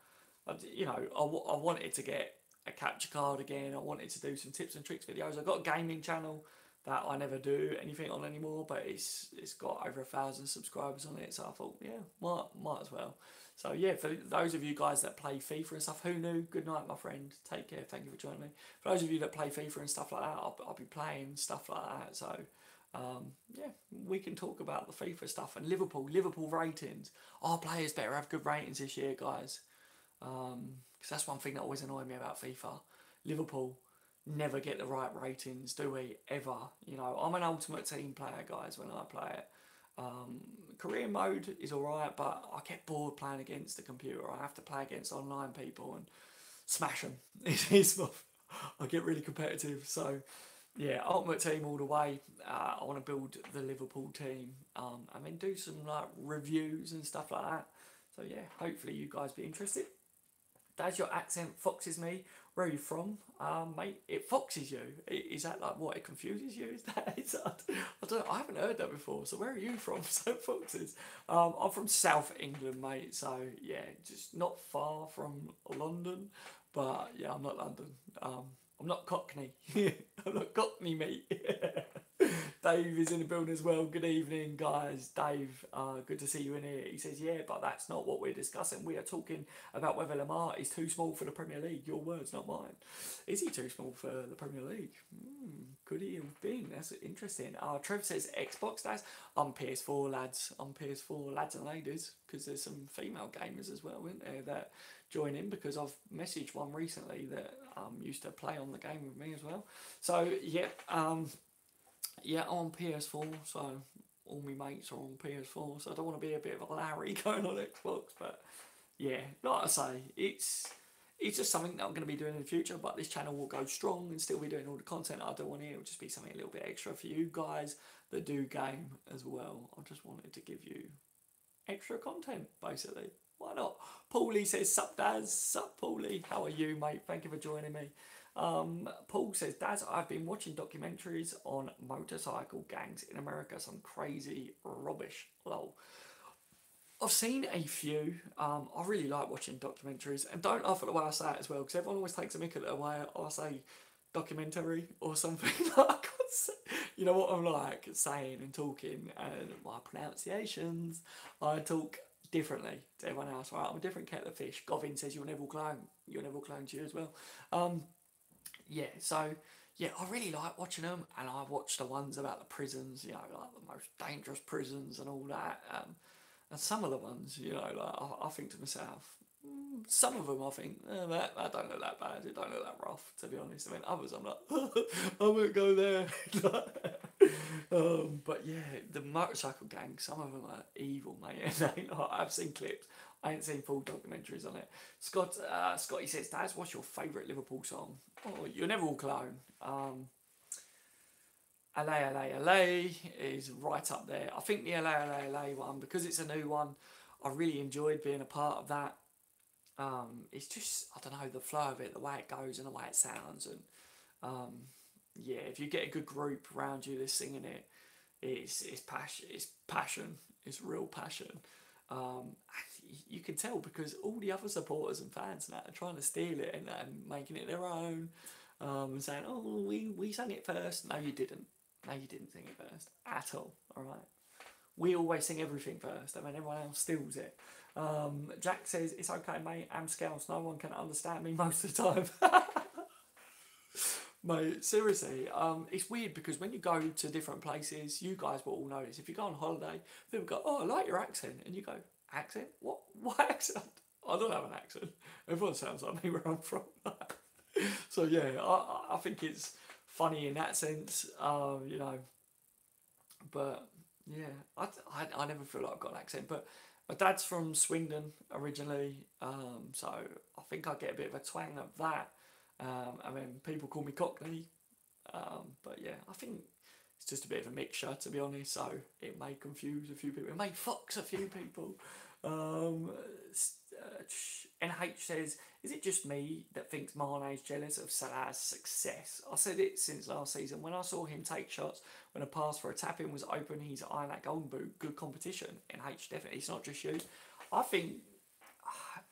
you know, I wanted to get a capture card again. I wanted to do some tips and tricks videos. I've got a gaming channel that I never do anything on anymore, but it's got over 1,000 subscribers on it, so I thought, yeah, might as well. So yeah, for those of you guys that play FIFA and stuff, who knew? Good night, my friend. Take care. Thank you for joining me. For those of you that play FIFA and stuff like that, I'll be playing stuff like that. So yeah, we can talk about the FIFA stuff and Liverpool ratings. Our players better have good ratings this year, guys. Because that's one thing that always annoyed me about FIFA. Liverpool never get the right ratings, do we? Ever. You know, I'm an ultimate team player, guys, when I play it. Career mode is alright, but I get bored playing against the computer. I have to play against online people and smash them. I get really competitive. So, yeah, ultimate team all the way. I want to build the Liverpool team, and then do some like reviews and stuff like that. So yeah, hopefully you guys be interested. Does your accent foxes me? Where are you from? Mate, it foxes you. Is that like what? It confuses you? I haven't heard that before. So where are you from? So foxes. I'm from South England, mate. So yeah, just not far from London. But yeah, I'm not London. I'm not Cockney. I'm not Cockney, mate. Dave is in the building as well. Good evening, guys. Dave, good to see you in here. He says, yeah, but that's not what we're discussing. We are talking about whether Lamar is too small for the Premier League. Your words, not mine. Is he too small for the Premier League? Could he have been? That's interesting. Trev says, Xbox, Daz. I'm PS4, lads. I'm PS4, lads and ladies, because there's some female gamers as well, isn't there, that join in, because I've messaged one recently that used to play on the game with me as well. So, yeah, yeah, I'm on PS4, so all my mates are on PS4, so I don't want to be a bit of a Larry going on Xbox, but yeah, like I say, it's it's just something that I'm going to be doing in the future, but this channel will go strong and still be doing all the content I do on here. It'll just be something a little bit extra for you guys that do game as well. I just wanted to give you extra content, basically. Why not? Paulie says, sup Daz, sup Paulie, how are you, mate? Thank you for joining me. Paul says, Daz, I've been watching documentaries on motorcycle gangs in America, some crazy rubbish, lol. I've seen a few. I really like watching documentaries, and don't laugh at the way I say it as well, because everyone always takes a mick at the way I say documentary or something. You know what I'm like saying and talking, and my pronunciations. I talk differently to everyone else. Right, I'm a different kettle of fish. Govin says you'll never clone. You'll never clone to you as well. Yeah, so yeah, I really like watching them, and I watch the ones about the prisons. You know, like the most dangerous prisons and all that. And some of the ones, you know, like I think to myself, some of them I think, that don't look that bad, it don't look that rough, to be honest. I mean, others I'm like, I won't go there. But yeah, the motorcycle gang, some of them are evil, mate. I've seen clips. I ain't seen full documentaries on it. Scotty says, Daz, what's your favourite Liverpool song? Oh, You'll Never Walk Alone. LA, LA, LA is right up there. I think the LA, LA, LA one, because it's a new one, I really enjoyed being a part of that. It's just, I don't know, the flow of it, the way it goes and the way it sounds. And yeah, if you get a good group around you that's singing it, it's passion, it's real passion. You can tell because all the other supporters and fans now are trying to steal it and making it their own. And saying, oh, we sang it first. No, you didn't. No, you didn't sing it first at all. All right. We always sing everything first. I mean, everyone else steals it. Jack says, it's okay, mate. I'm Scouse. No one can understand me most of the time. Mate, seriously, it's weird because when you go to different places, you guys will all notice. If you go on holiday, people go, oh, I like your accent. And you go, accent? What accent? I don't have an accent. Everyone sounds like me where I'm from. So yeah, I think it's funny in that sense, you know. But yeah, I never feel like I've got an accent. But my dad's from Swindon originally, so I think I get a bit of a twang of that. I mean, people call me Cockney, but yeah, I think it's just a bit of a mixture, to be honest. So it may confuse a few people. It may fox a few people. NH says, is it just me that thinks Mane's jealous of Salah's success? I said it since last season. When I saw him take shots, when a pass for a tap-in was open, he's eyeing that golden boot. Good competition. NH, definitely. It's not just you. I think,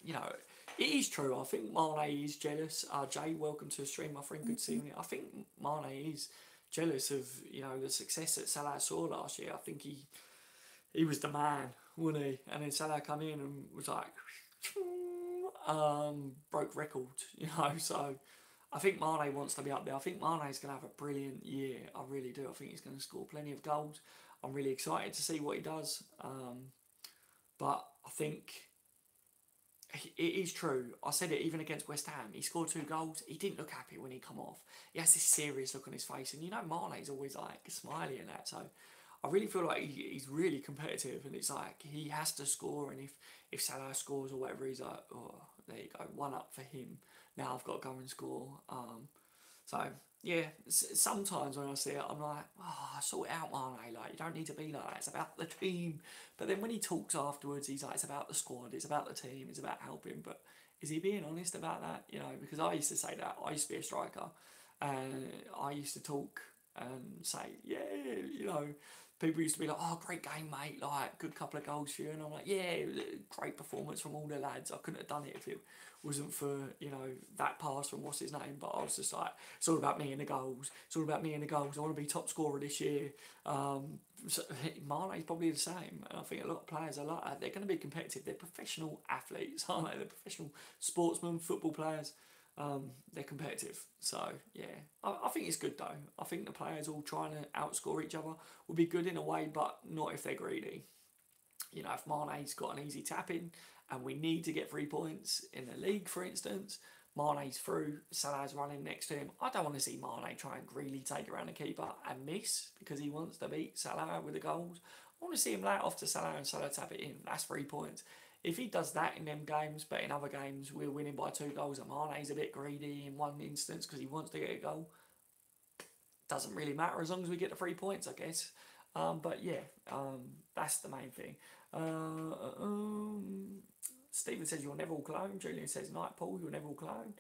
you know, it is true. I think Mane is jealous. Jay, welcome to the stream, my friend. Good seeing you. I think Mane is jealous of, you know, the success that Salah saw last year. I think he was the man, wasn't he? And then Salah come in and was like, broke records, you know. So I think Mane wants to be up there. I think Mane's going to have a brilliant year. I really do. I think he's going to score plenty of goals. I'm really excited to see what he does. But I think it is true. I said it even against West Ham. He scored 2 goals. He didn't look happy when he come off. He has this serious look on his face. And you know Mane's always like smiley and that. So I really feel like he's really competitive. And it's like he has to score. And if Salah scores or whatever, he's like, oh, there you go. 1 up for him. Now I've got to go and score. So yeah, sometimes when I see it, I'm like, oh, sort it out, Mane. Like, you don't need to be like that. It's about the team. But then when he talks afterwards, he's like, it's about the squad. It's about the team. It's about helping. But is he being honest about that? You know, because I used to say that. I used to be a striker, and I used to talk and say, yeah, you know. People used to be like, oh, great game, mate, like, good couple of goals for you. And I'm like, yeah, great performance from all the lads. I couldn't have done it if it wasn't for, you know, that pass from what's his name. But I was just like, it's all about me and the goals. It's all about me and the goals. I want to be top scorer this year. So, Mane's probably the same. And I think a lot of players are like that. They're going to be competitive. They're professional athletes, aren't they? They're professional sportsmen, football players. They're competitive. So yeah, I think it's good though. I think the players all trying to outscore each other will be good in a way, but not if they're greedy. You know, if Mane's got an easy tap in and we need to get 3 points in the league, for instance, Mane's through, Salah's running next to him. I don't want to see Mane try and greedily take around the keeper and miss because he wants to beat Salah with the goals. I want to see him lay it off to Salah and Salah tap it in. That's 3 points. if he does that in them games, but in other games we're winning by 2 goals and Mane's a bit greedy in one instance because he wants to get a goal, doesn't really matter as long as we get the 3 points, I guess. But yeah, that's the main thing. Stephen says you're never all clone. Julian says night, Paul. You're never all clone.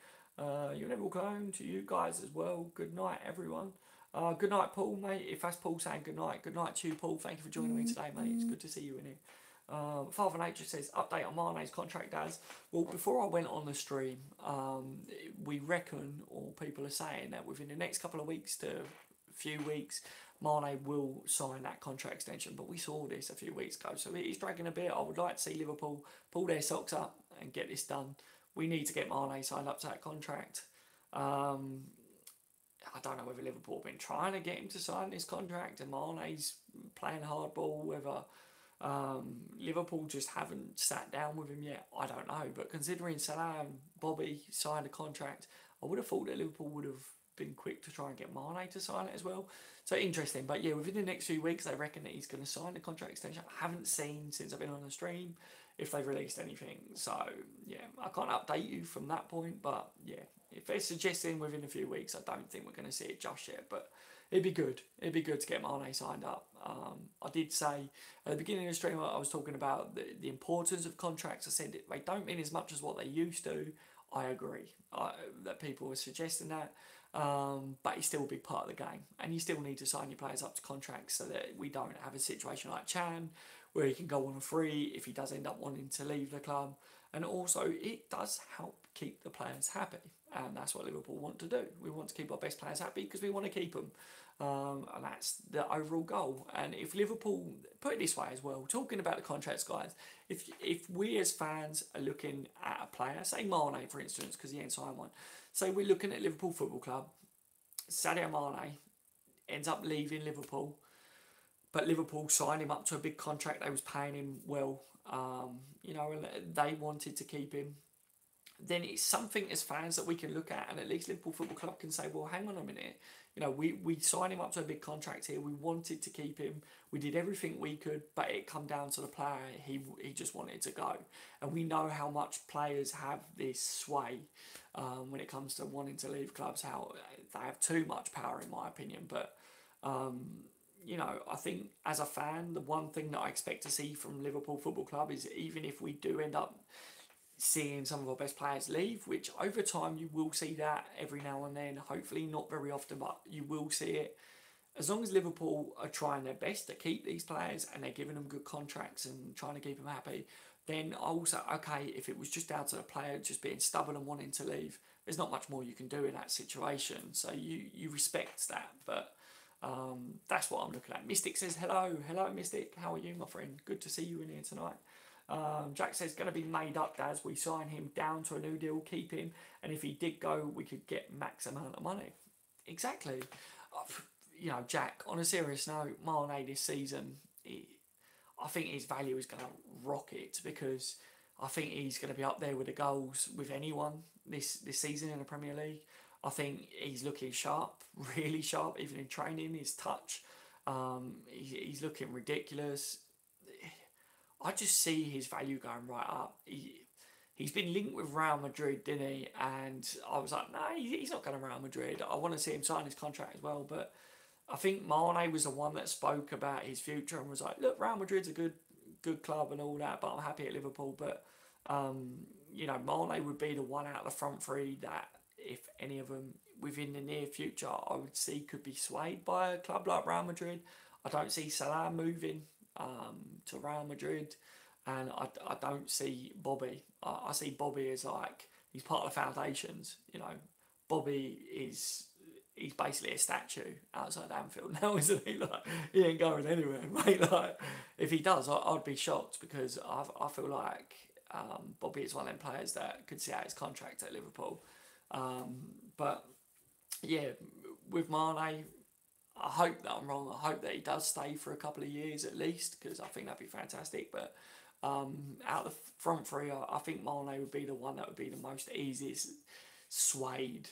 You're never all clone to you guys as well. Good night, everyone. Good night, Paul, mate. If that's Paul saying good night to you, Paul. Thank you for joining me today, mate. It's good to see you in here. Father Nature says update on Mane's contract, Daz. Well, before I went on the stream, we reckon, or people are saying that within the next couple of weeks to a few weeks, Mane will sign that contract extension. But we saw this a few weeks ago, so it is dragging a bit. I would like to see Liverpool pull their socks up and get this done. We need to get Mane signed up to that contract. I don't know whether Liverpool have been trying to get him to sign this contract and Mane's playing hardball, whether Liverpool just haven't sat down with him yet. I don't know. But considering Salah and Bobby signed a contract, I would have thought that Liverpool would have been quick to try and get Mane to sign it as well. So interesting. But yeah, within the next few weeks, they reckon that he's going to sign the contract extension. I haven't seen since I've been on the stream if they've released anything. So yeah, I can't update you from that point. But yeah, if they're suggesting within a few weeks, I don't think we're going to see it just yet. But it'd be good. It'd be good to get Mane signed up. I did say at the beginning of the stream, I was talking about the importance of contracts. I said they don't mean as much as what they used to. I agree that people were suggesting that. But it's still a big part of the game, and you still need to sign your players up to contracts so that we don't have a situation like Chan where he can go on a free if he does end up wanting to leave the club. And also it does help keep the players happy, and that's what Liverpool want to do. We want to keep our best players happy because we want to keep them, and that's the overall goal. And if Liverpool, put it this way as well, talking about the contracts, guys, if we as fans are looking at a player, say Mane for instance, because he ain't signed one, say we're looking at Liverpool Football Club, Sadio Mane ends up leaving Liverpool, but Liverpool signed him up to a big contract. They was paying him well, and they wanted to keep him. Then it's something as fans that we can look at, and at least Liverpool Football Club can say, well, hang on a minute, we signed him up to a big contract here. We wanted to keep him. We did everything we could, but it come down to the player. He just wanted to go, and we know how much players have this sway when it comes to wanting to leave clubs. How they have too much power, in my opinion. But I think as a fan, the one thing that I expect to see from Liverpool Football Club is even if we do end up seeing some of our best players leave, which over time you will see that every now and then, hopefully not very often, but you will see it. As long as Liverpool are trying their best to keep these players and they're giving them good contracts and trying to keep them happy, then I will say, okay, if it was just down to the player just being stubborn and wanting to leave, there's not much more you can do in that situation. So you respect that, but that's what I'm looking at. Mystic says, hello Mystic, how are you, my friend? Good to see you in here tonight. Jack says, going to be made up, Daz. We sign him down to a new deal, keep him, and if he did go, we could get max amount of money. Exactly. Jack, on a serious note, Mane this season, I think his value is going to rocket because I think he's going to be up there with the goals with anyone this season in the Premier League. I think he's looking sharp, really sharp, even in training, his touch. He's looking ridiculous. I just see his value going right up. He's been linked with Real Madrid, didn't he? And I was like, no, he's not going to Real Madrid. I want to see him sign his contract as well. But I think Mane was the one that spoke about his future and was like, look, Real Madrid's a good club and all that, but I'm happy at Liverpool. But, Mane would be the one out of the front three that, if any of them within the near future, I would see could be swayed by a club like Real Madrid. I don't see Salah moving to Real Madrid, and I don't see Bobby. I see Bobby as like he's part of the foundations. Bobby he's basically a statue outside Anfield now, isn't he? Like he ain't going anywhere, mate. Like if he does, I'd be shocked because I feel like Bobby is one of them players that could see out his contract at Liverpool. But yeah, with Mane, I hope that I'm wrong. I hope that he does stay for a couple of years at least, because I think that'd be fantastic. But out of the front three, I think Mane would be the one that would be the most easiest swayed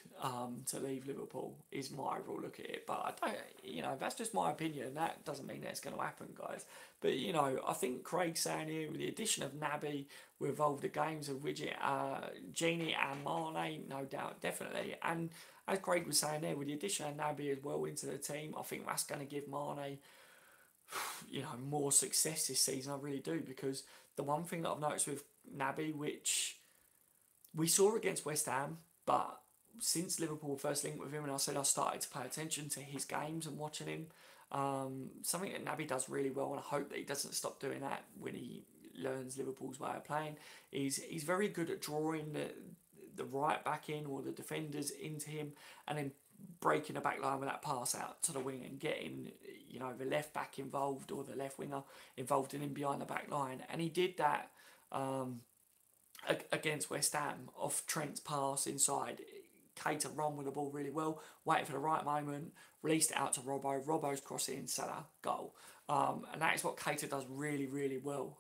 to leave Liverpool is my overall look at it. But I don't, that's just my opinion. That doesn't mean that's going to happen, guys. But I think Craig's saying here with the addition of Naby, we evolved the games of Widget, Genie and Mane, no doubt, definitely. And as Craig was saying there, with the addition of Naby as well into the team, I think that's going to give Mane, more success this season. I really do, because the one thing that I've noticed with Naby, which we saw against West Ham, but since Liverpool first linked with him, and I said I started to pay attention to his games and watching him, something that Naby does really well, and I hope that he doesn't stop doing that when he learns Liverpool's way of playing, is he's very good at drawing the right back in, or the defenders into him, and then breaking the back line with that pass out to the wing and getting the left back involved, or the left winger involved in him behind the back line. And he did that against West Ham off Trent's pass inside. Keita run with the ball really well, waited for the right moment, released it out to Robbo. Robbo's crossing, Salah, goal. And that is what Keita does really, really well.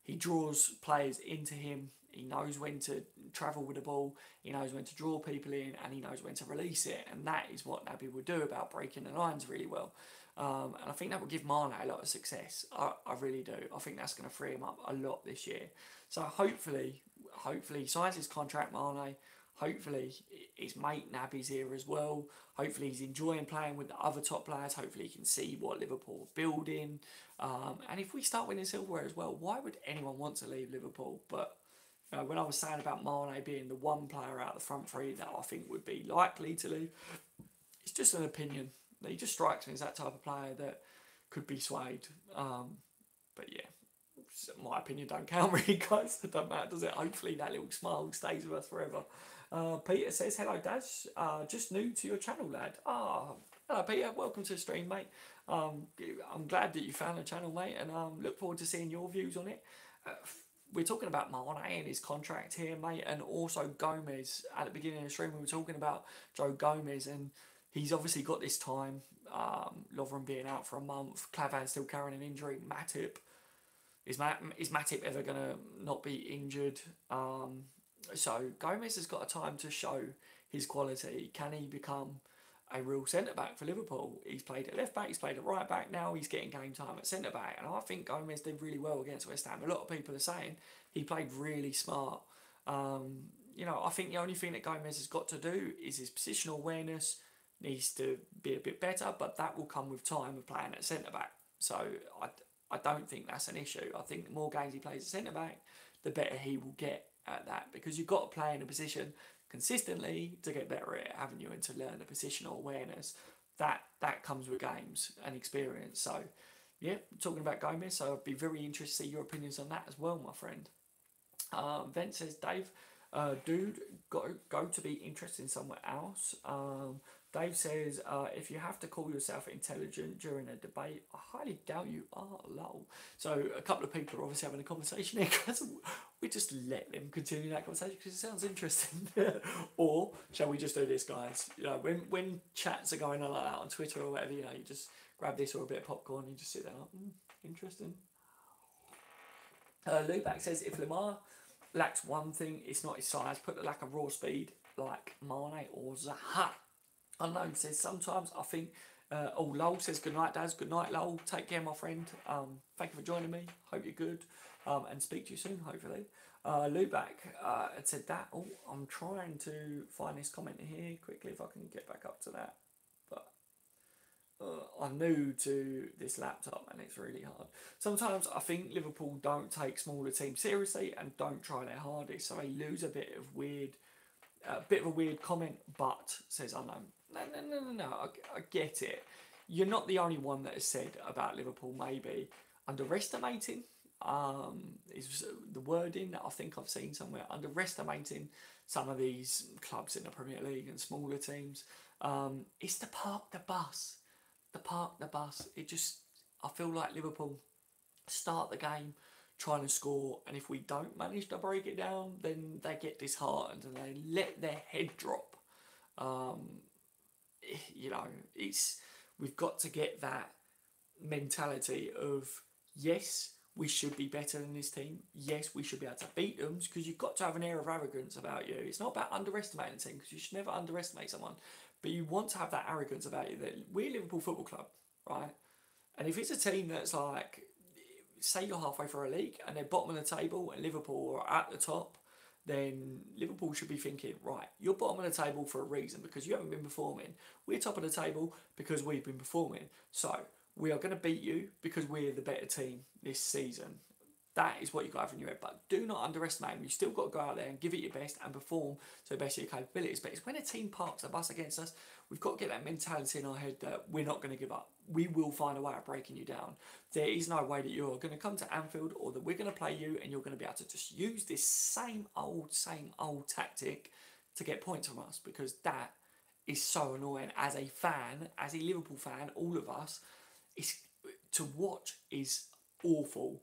He draws players into him. He knows when to travel with the ball. He knows when to draw people in, and he knows when to release it. And that is what Naby will do about breaking the lines really well. And I think that will give Mane a lot of success. I really do. I think that's going to free him up a lot this year. So hopefully he signs his contract, Mane. Hopefully his mate Naby's here as well. Hopefully he's enjoying playing with the other top players. Hopefully he can see what Liverpool are building. And if we start winning silverware as well, why would anyone want to leave Liverpool? But when I was saying about Mane being the one player out of the front three that I think would be likely to leave, it's just an opinion. He just strikes me as that type of player that could be swayed. But yeah, my opinion don't count really, guys. It don't matter, does it? Hopefully that little smile stays with us forever. Peter says, hello Daz, just new to your channel, lad. Hello Peter, welcome to the stream, mate. I'm glad that you found the channel, mate, and look forward to seeing your views on it. We're talking about Mane and his contract here, mate, and also Gomez. At the beginning of the stream we were talking about Joe Gomez, and he's obviously got this time, Lovren being out for a month, Clavan still carrying an injury, Matip. Is Matip ever going to not be injured? So Gomez has got a time to show his quality. Can he become a real centre-back for Liverpool? He's played at left-back, he's played at right-back, now he's getting game time at centre-back. And I think Gomez did really well against West Ham. A lot of people are saying he played really smart. I think the only thing that Gomez has got to do is his positional awareness needs to be a bit better, but that will come with time of playing at centre-back. So I don't think that's an issue. I think the more games he plays at centre-back, the better he will get at that, because you've got to play in a position consistently to get better at it, haven't you, and to learn the positional awareness. That comes with games and experience. So, yeah, talking about Gomez, so I'd be very interested to see your opinions on that as well, my friend. Vent says, Dave, dude, go to be interested in somewhere else. Dave says, if you have to call yourself intelligent during a debate, I highly doubt you are, lol. So a couple of people are obviously having a conversation here, because we just let them continue that conversation because it sounds interesting. Or shall we just do this, guys? When chats are going on like that on Twitter or whatever, you just grab this or a bit of popcorn and you just sit there like, interesting. Lubac says, if Lamar lacks one thing, it's not his size. Put the lack of raw speed like Mane or Zaha. Unknown says, sometimes I think, Lowell says, good night, Daz. Good night, Lowell. Take care, my friend. Thank you for joining me. Hope you're good. And speak to you soon, hopefully. Lubac had said that. Oh, I'm trying to find this comment here quickly if I can get back up to that. But I'm new to this laptop and it's really hard. Sometimes I think Liverpool don't take smaller teams seriously and don't try their hardest, so they lose a bit of a weird comment, but says unknown. No, I get it. You're not the only one that has said about Liverpool maybe underestimating, is the wording that I think I've seen somewhere, underestimating some of these clubs in the Premier League and smaller teams. It's to park the bus. I feel like Liverpool start the game trying to score, and if we don't manage to break it down, then they get disheartened and they let their head drop. We've got to get that mentality of, yes, we should be better than this team. Yes, we should be able to beat them because you've got to have an air of arrogance about you. It's not about underestimating a team because you should never underestimate someone, but you want to have that arrogance about you that we're Liverpool Football Club, right? And if it's a team that's like, say you're halfway through a league and they're bottom of the table and Liverpool are at the top, then Liverpool should be thinking, right, you're bottom of the table for a reason because you haven't been performing. We're top of the table because we've been performing. So we are going to beat you because we're the better team this season. That is what you've got to have in your head. But do not underestimate them. You've still got to go out there and give it your best and perform to the best of your capabilities. But it's when a team parks a bus against us, we've got to get that mentality in our head that we're not going to give up. We will find a way of breaking you down. There is no way that you're going to come to Anfield or that we're going to play you and you're going to be able to just use this same old tactic to get points from us, because that is so annoying. As a fan, as a Liverpool fan, all of us, to watch is awful.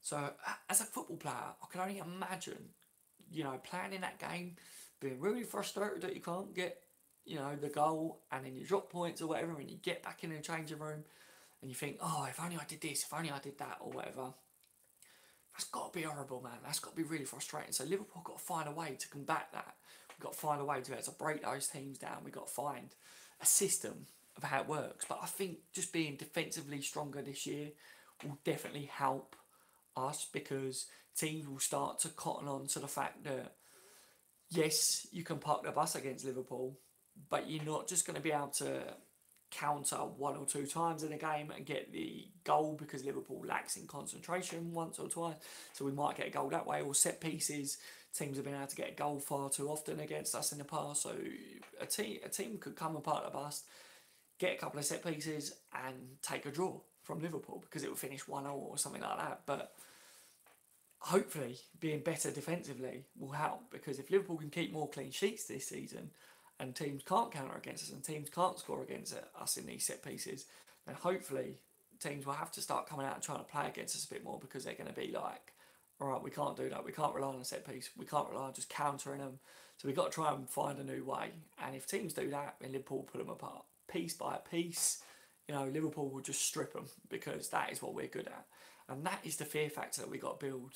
So as a football player, I can only imagine, playing in that game, being really frustrated that you can't get, the goal, and then you drop points or whatever, and you get back in the changing room, and you think, oh, if only I did this, if only I did that, or whatever. That's got to be horrible, man. That's got to be really frustrating. So Liverpool got to find a way to combat that. We've got to find a way to be able to break those teams down. We've got to find a system of how it works. But I think just being defensively stronger this year will definitely help us, because teams will start to cotton on to the fact that, yes, you can park the bus against Liverpool, but you're not just going to be able to counter one or two times in a game and get the goal because Liverpool lacks in concentration once or twice. So we might get a goal that way, or set pieces. Teams have been able to get a goal far too often against us in the past. So a team could come and park the bus, get a couple of set pieces and take a draw from Liverpool because it will finish 1-0 or something like that. But hopefully being better defensively will help, because if Liverpool can keep more clean sheets this season and teams can't counter against us and teams can't score against us in these set pieces, then hopefully teams will have to start coming out and trying to play against us a bit more, because they're going to be like, all right, we can't do that. We can't rely on a set piece. We can't rely on just countering them. So we've got to try and find a new way. And if teams do that, then Liverpool will put them apart piece by piece. Liverpool will just strip them, because that is what we're good at. And that is the fear factor that we got to build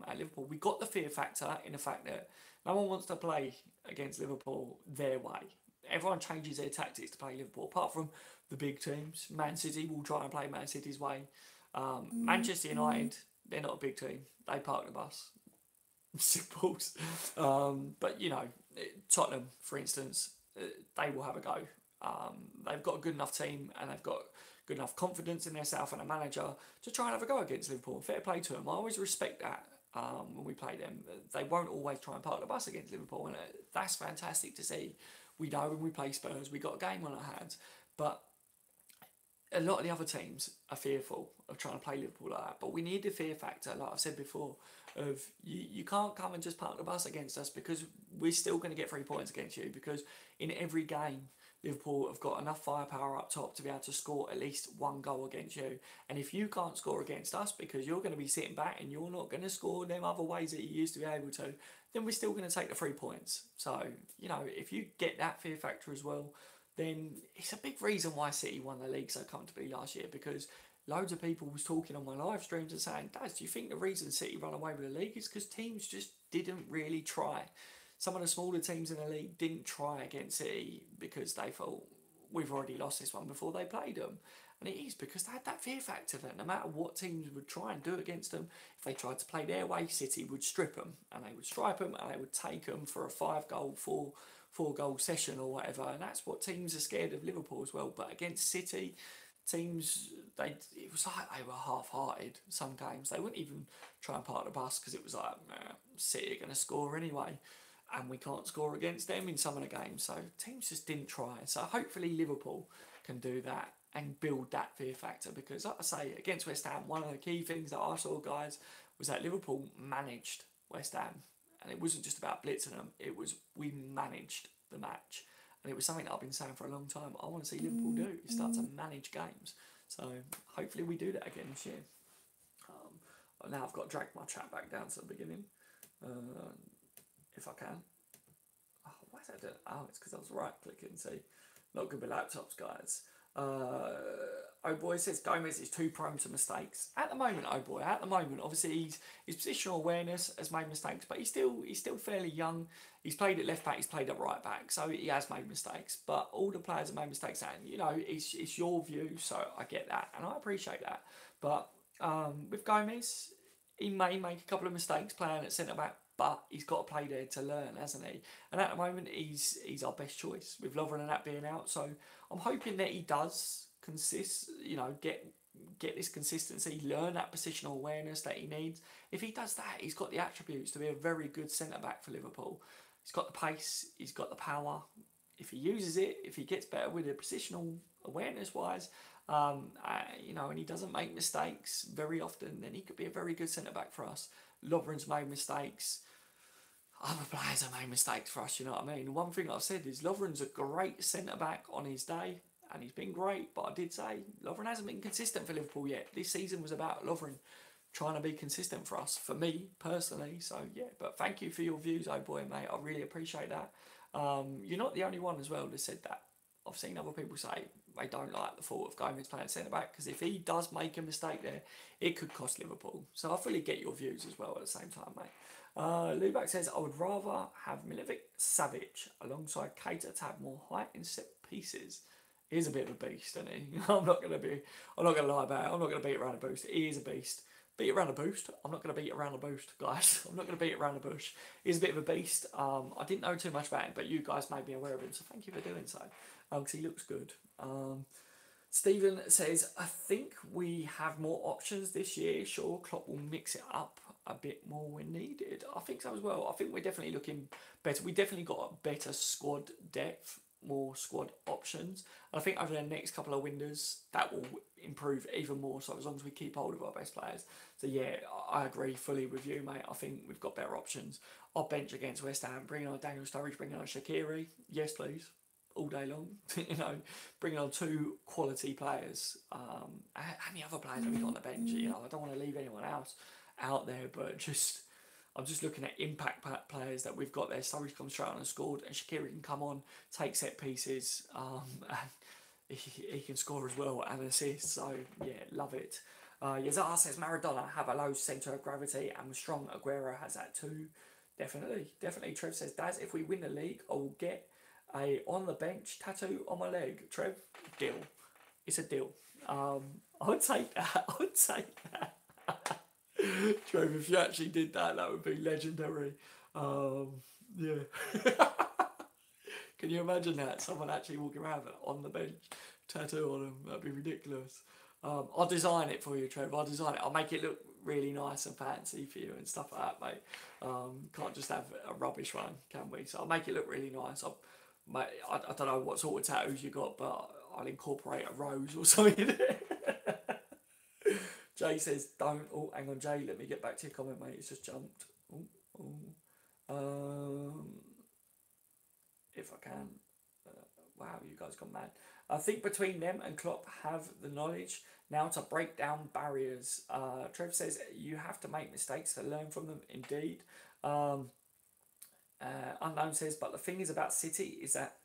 at Liverpool. We got the fear factor in the fact that no one wants to play against Liverpool their way. Everyone changes their tactics to play Liverpool, apart from the big teams. Man City will try and play Man City's way. Manchester United, they're not a big team. They park the bus. Simples. But, Tottenham, for instance, they will have a go. They've got a good enough team and they've got good enough confidence in themselves and a manager to try and have a go against Liverpool. Fair play to them. I always respect that when we play them. They won't always try and park the bus against Liverpool, and that's fantastic to see. We know when we play Spurs, we got a game on our hands, but a lot of the other teams are fearful of trying to play Liverpool like that. But we need the fear factor, like I've said before, of you can't come and just park the bus against us, because we're still going to get 3 points against you, because in every game Liverpool have got enough firepower up top to be able to score at least one goal against you. And if you can't score against us because you're going to be sitting back and you're not going to score them other ways that you used to be able to, then we're still going to take the 3 points. So, if you get that fear factor as well, then it's a big reason why City won the league so comfortably last year, because loads of people was talking on my live streams and saying, Daz, do you think the reason City run away with the league is because teams just didn't really try? Some of the smaller teams in the league didn't try against City because they thought, we've already lost this one before they played them. And it is because they had that fear factor that no matter what teams would try and do against them, if they tried to play their way, City would strip them and they would stripe them and they would take them for a 5-goal, four-goal session or whatever. And that's what teams are scared of Liverpool as well. But against City, teams, it was like they were half-hearted some games. They wouldn't even try and park the bus because it was like, City are going to score anyway. And we can't score against them in some of the games. So teams just didn't try. So hopefully Liverpool can do that and build that fear factor, because like I say, against West Ham, one of the key things that I saw, guys, was that Liverpool managed West Ham. And it wasn't just about blitzing them, it was we managed the match. And it was something that I've been saying for a long time. I want to see Liverpool do, is start to manage games. So hopefully we do that again this year. Now I've got to drag my chat back down to the beginning. If I can. Oh, why did I do it? Oh, it's because I was right clicking. See, not good with laptops, guys. Oh boy says Gomez is too prone to mistakes at the moment. Oh boy, at the moment, obviously his positional awareness has made mistakes, but he's still fairly young. He's played at left back, he's played at right back, so he has made mistakes. But all the players have made mistakes, and you know it's your view, so I get that and I appreciate that. But with Gomez, he may make a couple of mistakes playing at centre back, but he's got to play there to learn, hasn't he? And at the moment, he's our best choice with Lovren and that being out. So I'm hoping that he does get this consistency, learn that positional awareness that he needs. If he does that, he's got the attributes to be a very good centre back for Liverpool. He's got the pace, he's got the power. If he uses it, if he gets better with it positional awareness wise, and he doesn't make mistakes very often, then he could be a very good centre back for us. Lovren's made mistakes. Other players have made mistakes for us, you know what I mean? One thing I've said is Lovren's a great centre back on his day, and he's been great, but I did say Lovren hasn't been consistent for Liverpool yet. This season was about Lovren trying to be consistent for us, for me personally. So yeah, but thank you for your views, oh boy, mate. I really appreciate that. You're not the only one as well that said that. I've seen other people say they don't like the thought of Gomez playing centre back because if he does make a mistake there, it could cost Liverpool. So I fully get your views as well at the same time, mate. Lubac says, I would rather have Milovic Savic alongside Keita to have more height in set pieces. He's a bit of a beast, isn't he? I'm not gonna lie about it. I'm not gonna beat around the bush. He is a beast. Beat around the bush. I'm not gonna beat around the bush, guys. I'm not gonna beat around the bush. He's a bit of a beast. I didn't know too much about him, but you guys made me aware of him, so thank you for doing so. Because he looks good. Stephen says, I think we have more options this year. Sure, Klopp will mix it up a bit more when needed. I think so as well. I think we're definitely looking better. We definitely got a better squad depth, more squad options. And I think over the next couple of windows, that will improve even more. So as long as we keep hold of our best players. So yeah, I agree fully with you, mate. I think we've got better options. Our bench against West Ham, bringing on Daniel Sturridge, bringing on Shaqiri. Yes, please. All day long, bringing on two quality players. How many other players have we got on the bench? I don't want to leave anyone else out there, but I'm just looking at impact players that we've got there. Sturridge comes straight on and scored, and Shaqiri can come on, take set pieces, and he can score as well and assist. So yeah, love it. Yazar says Maradona have a low centre of gravity and strong. Aguero has that too. Definitely. Trev says, Daz, if we win the league, I will get a on the bench tattoo on my leg. Trev, deal. It's a deal. I would take that. Trev, if you actually did that, that would be legendary. Yeah. Can you imagine that? Someone actually walking around with on the bench, tattoo on them. That'd be ridiculous. I'll design it for you, Trev. I'll design it. I'll make it look really nice and fancy for you and stuff like that, mate. Can't just have a rubbish one, can we? So I'll make it look really nice. Mate, I don't know what sort of tattoos you got, but I'll incorporate a rose or something in it. Jay says, don't. Oh, hang on, Jay. Let me get back to your comment, mate. It's just jumped. If I can. Wow, you guys gone mad. I think between them and Klopp have the knowledge now to break down barriers. Trev says, you have to make mistakes to learn from them. Indeed. Unknown says, but the thing is about City is that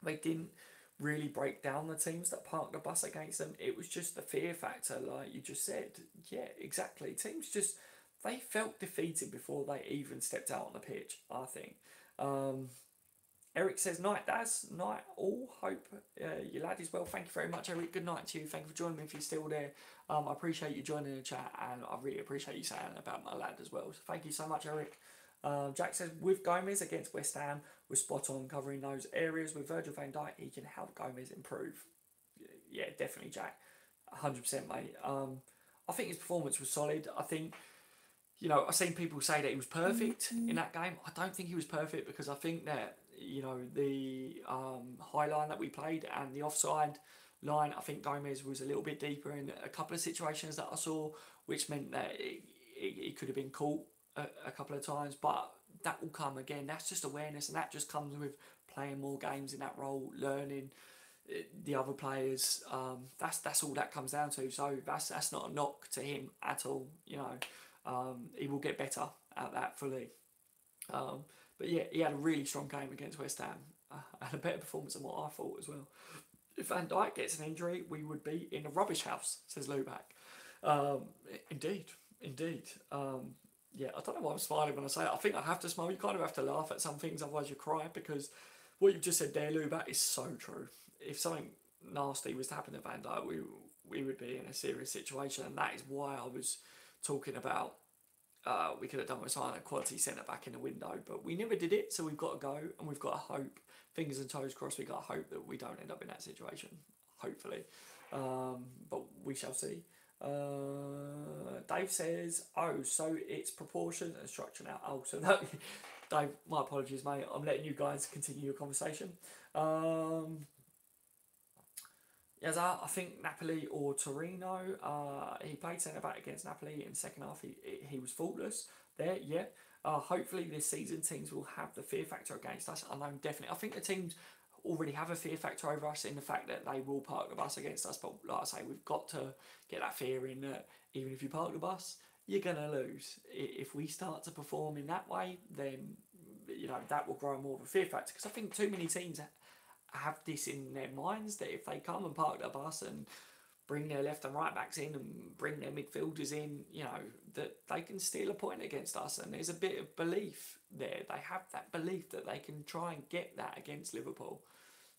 they didn't really break down the teams that parked the bus against them. It was just the fear factor, like you just said. Yeah, exactly. Teams just, they felt defeated before they even stepped out on the pitch, I think. Eric says, night, Daz. Night, all. Hope your lad is well. Thank you very much, Eric. Good night to you. Thank you for joining me if you're still there. I appreciate you joining the chat, and I really appreciate you saying about my lad as well. So thank you so much, Eric. Jack says, with Gomez against West Ham, we're spot on covering those areas. With Virgil van Dijk, he can help Gomez improve. Yeah, definitely, Jack. 100%, mate. I think his performance was solid. I think, I've seen people say that he was perfect in that game. I don't think he was perfect because I think that, the high line that we played and the offside line, I think Gomez was a little bit deeper in a couple of situations that I saw, which meant that he could have been caught a couple of times, but that will come again. That's just awareness, and that just comes with playing more games in that role, learning the other players. That's all that comes down to. So that's not a knock to him at all. He will get better at that fully. But yeah, he had a really strong game against West Ham and a better performance than what I thought as well. If Van Dijk gets an injury, we would be in a rubbish house, says Lubac. Indeed, indeed. Yeah, I don't know why I'm smiling when I say it. I think I have to smile. You kind of have to laugh at some things, otherwise you cry, because what you've just said there, Lubac, is so true. If something nasty was to happen to Van Dijk, we would be in a serious situation, and that is why I was talking about we could have done with signing a quality centre back in the window, but we never did it, so we've got to go, and we've got to hope, fingers and toes crossed, we've got to hope that we don't end up in that situation, hopefully. But we shall see. Dave says, oh, so it's proportion and structure now. Oh, so that, Dave, my apologies, mate. I'm letting you guys continue your conversation. Yes, I think Napoli or Torino. He played centre back against Napoli in the second half. He was faultless there. Yeah. Hopefully this season teams will have the fear factor against us. I know definitely. I think the teams already have a fear factor over us in the fact that they will park the bus against us. But like I say, we've got to get that fear in that even if you park the bus, you're gonna lose. If we start to perform in that way, then that will grow more of a fear factor. Because I think too many teams have this in their minds that if they come and park the bus and bring their left and right backs in and bring their midfielders in, that they can steal a point against us. And there's a bit of belief there. They have that belief that they can try and get that against Liverpool.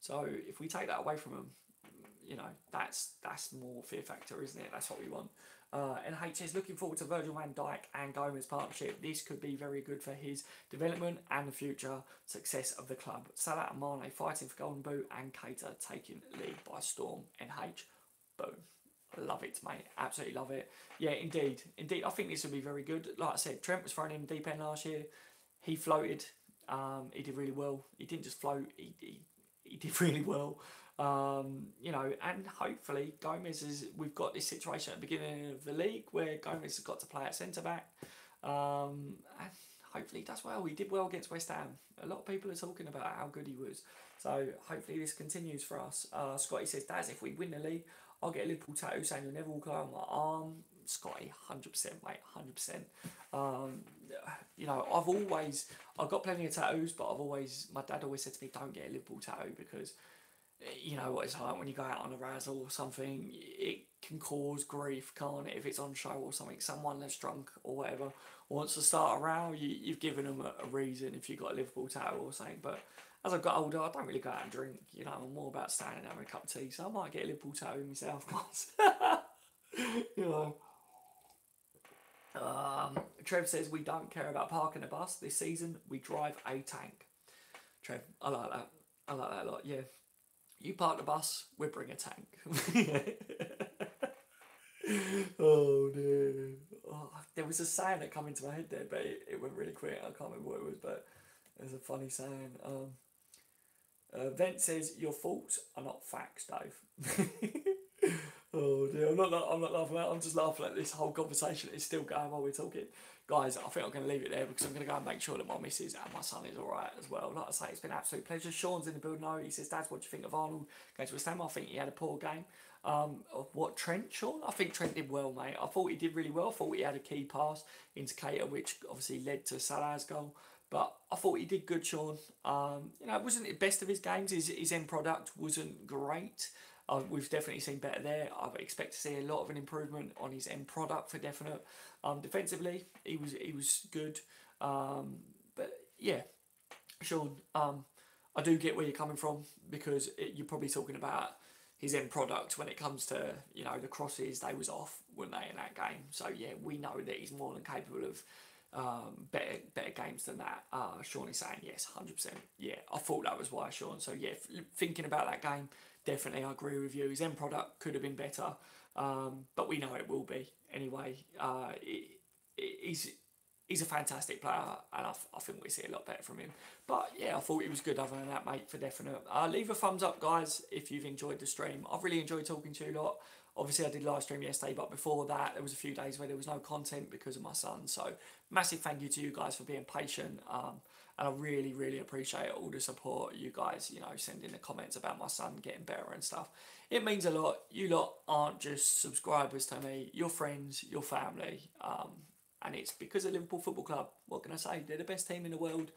So if we take that away from them, that's more fear factor, isn't it? That's what we want. NH is looking forward to Virgil van Dijk and Gomez partnership. This could be very good for his development and the future success of the club. Salah and Mane fighting for Golden Boot, and Keita taking league by storm. NH, boom. Love it, mate. Absolutely love it. Yeah, indeed. I think this would be very good. Like I said, Trent was thrown in the deep end last year. He floated. He did really well. He didn't just float. He did really well. And hopefully Gomez we've got this situation at the beginning of the league where Gomez has got to play at centre back, and hopefully he does well. He did well against West Ham. A lot of people are talking about how good he was, so hopefully this continues for us. Scotty says, Daz, if we win the league, I'll get a Liverpool tattoo saying you'll never walk alone on my arm. Scotty, 100%, mate, 100%. I've got plenty of tattoos, but my dad always said to me, don't get a Liverpool tattoo, because you know what it's like when you go out on a razzle or something, it can cause grief, can't it? If it's on show or something, someone that's drunk or whatever wants to start a row, you've given them a reason if you've got a Liverpool tattoo or something. But as I've got older, I don't really go out and drink, I'm more about standing having a cup of tea, so I might get a Liverpool tattoo myself, guys. Trev says, we don't care about parking a bus this season, we drive a tank. Trev, I like that a lot, yeah. You park the bus, we bring a tank. Oh dear. There was a saying that came into my head there, but it went really quick. I can't remember what it was, but it was a funny saying. Vent says, your thoughts are not facts, Dave. Oh dear, I'm not laughing at it. I'm just laughing at this whole conversation. It's still going while we're talking. Guys, I think I'm going to leave it there because I'm going to go and make sure that my missus and my son is alright as well. Like I say, it's been an absolute pleasure. Sean's in the building now. He says, Dad, what do you think of Arnold going to West Ham? I think he had a poor game. What, Trent, Sean? I think Trent did well, mate. I thought he did really well. I thought he had a key pass into Keita, which obviously led to Salah's goal. But I thought he did good, Sean. It wasn't the best of his games. His end product wasn't great. We've definitely seen better there. I expect to see a lot of an improvement on his end product for definite. Defensively, he was good. But yeah, Sean, I do get where you're coming from, because you're probably talking about his end product when it comes to the crosses. They was off, weren't they, in that game? So yeah, we know that he's more than capable of better games than that. Sean is saying yes, 100%. Yeah, I thought that was why, Sean. So yeah, thinking about that game, definitely I agree with you. His end product could have been better, but we know it will be anyway. He's a fantastic player, and I think we see a lot better from him. But yeah, I thought he was good other than that, mate, for definite. Leave a thumbs up, guys, if you've enjoyed the stream. I've really enjoyed talking to you a lot. Obviously, I did live stream yesterday, but before that, there was a few days where there was no content because of my son. So massive thank you to you guys for being patient. And I really, really appreciate all the support you guys, sending the comments about my son getting better and stuff. It means a lot. You lot aren't just subscribers to me. You're friends, your family. And it's because of Liverpool Football Club. What can I say? They're the best team in the world,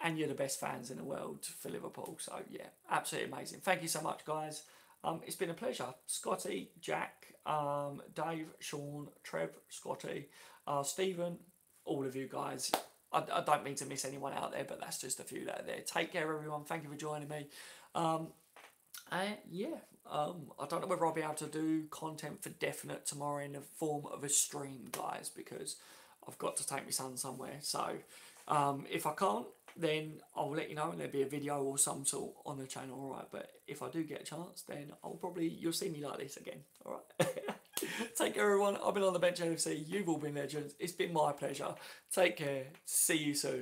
and you're the best fans in the world for Liverpool. So yeah, absolutely amazing. Thank you so much, guys. It's been a pleasure. Scotty, Jack, Dave, Sean, Trev, Scotty, Stephen, all of you guys. I don't mean to miss anyone out there, but that's just a few that are there. Take care, everyone. Thank you for joining me. And yeah, I don't know whether I'll be able to do content for definite tomorrow in the form of a stream, guys, because I've got to take my son somewhere. So if I can't, then I'll let you know, and there'll be a video or some sort on the channel, alright? But if I do get a chance, then you'll see me like this again, alright? Take care, everyone. I've been on the bench NFC. You've all been legends. It's been my pleasure. Take care. See you soon.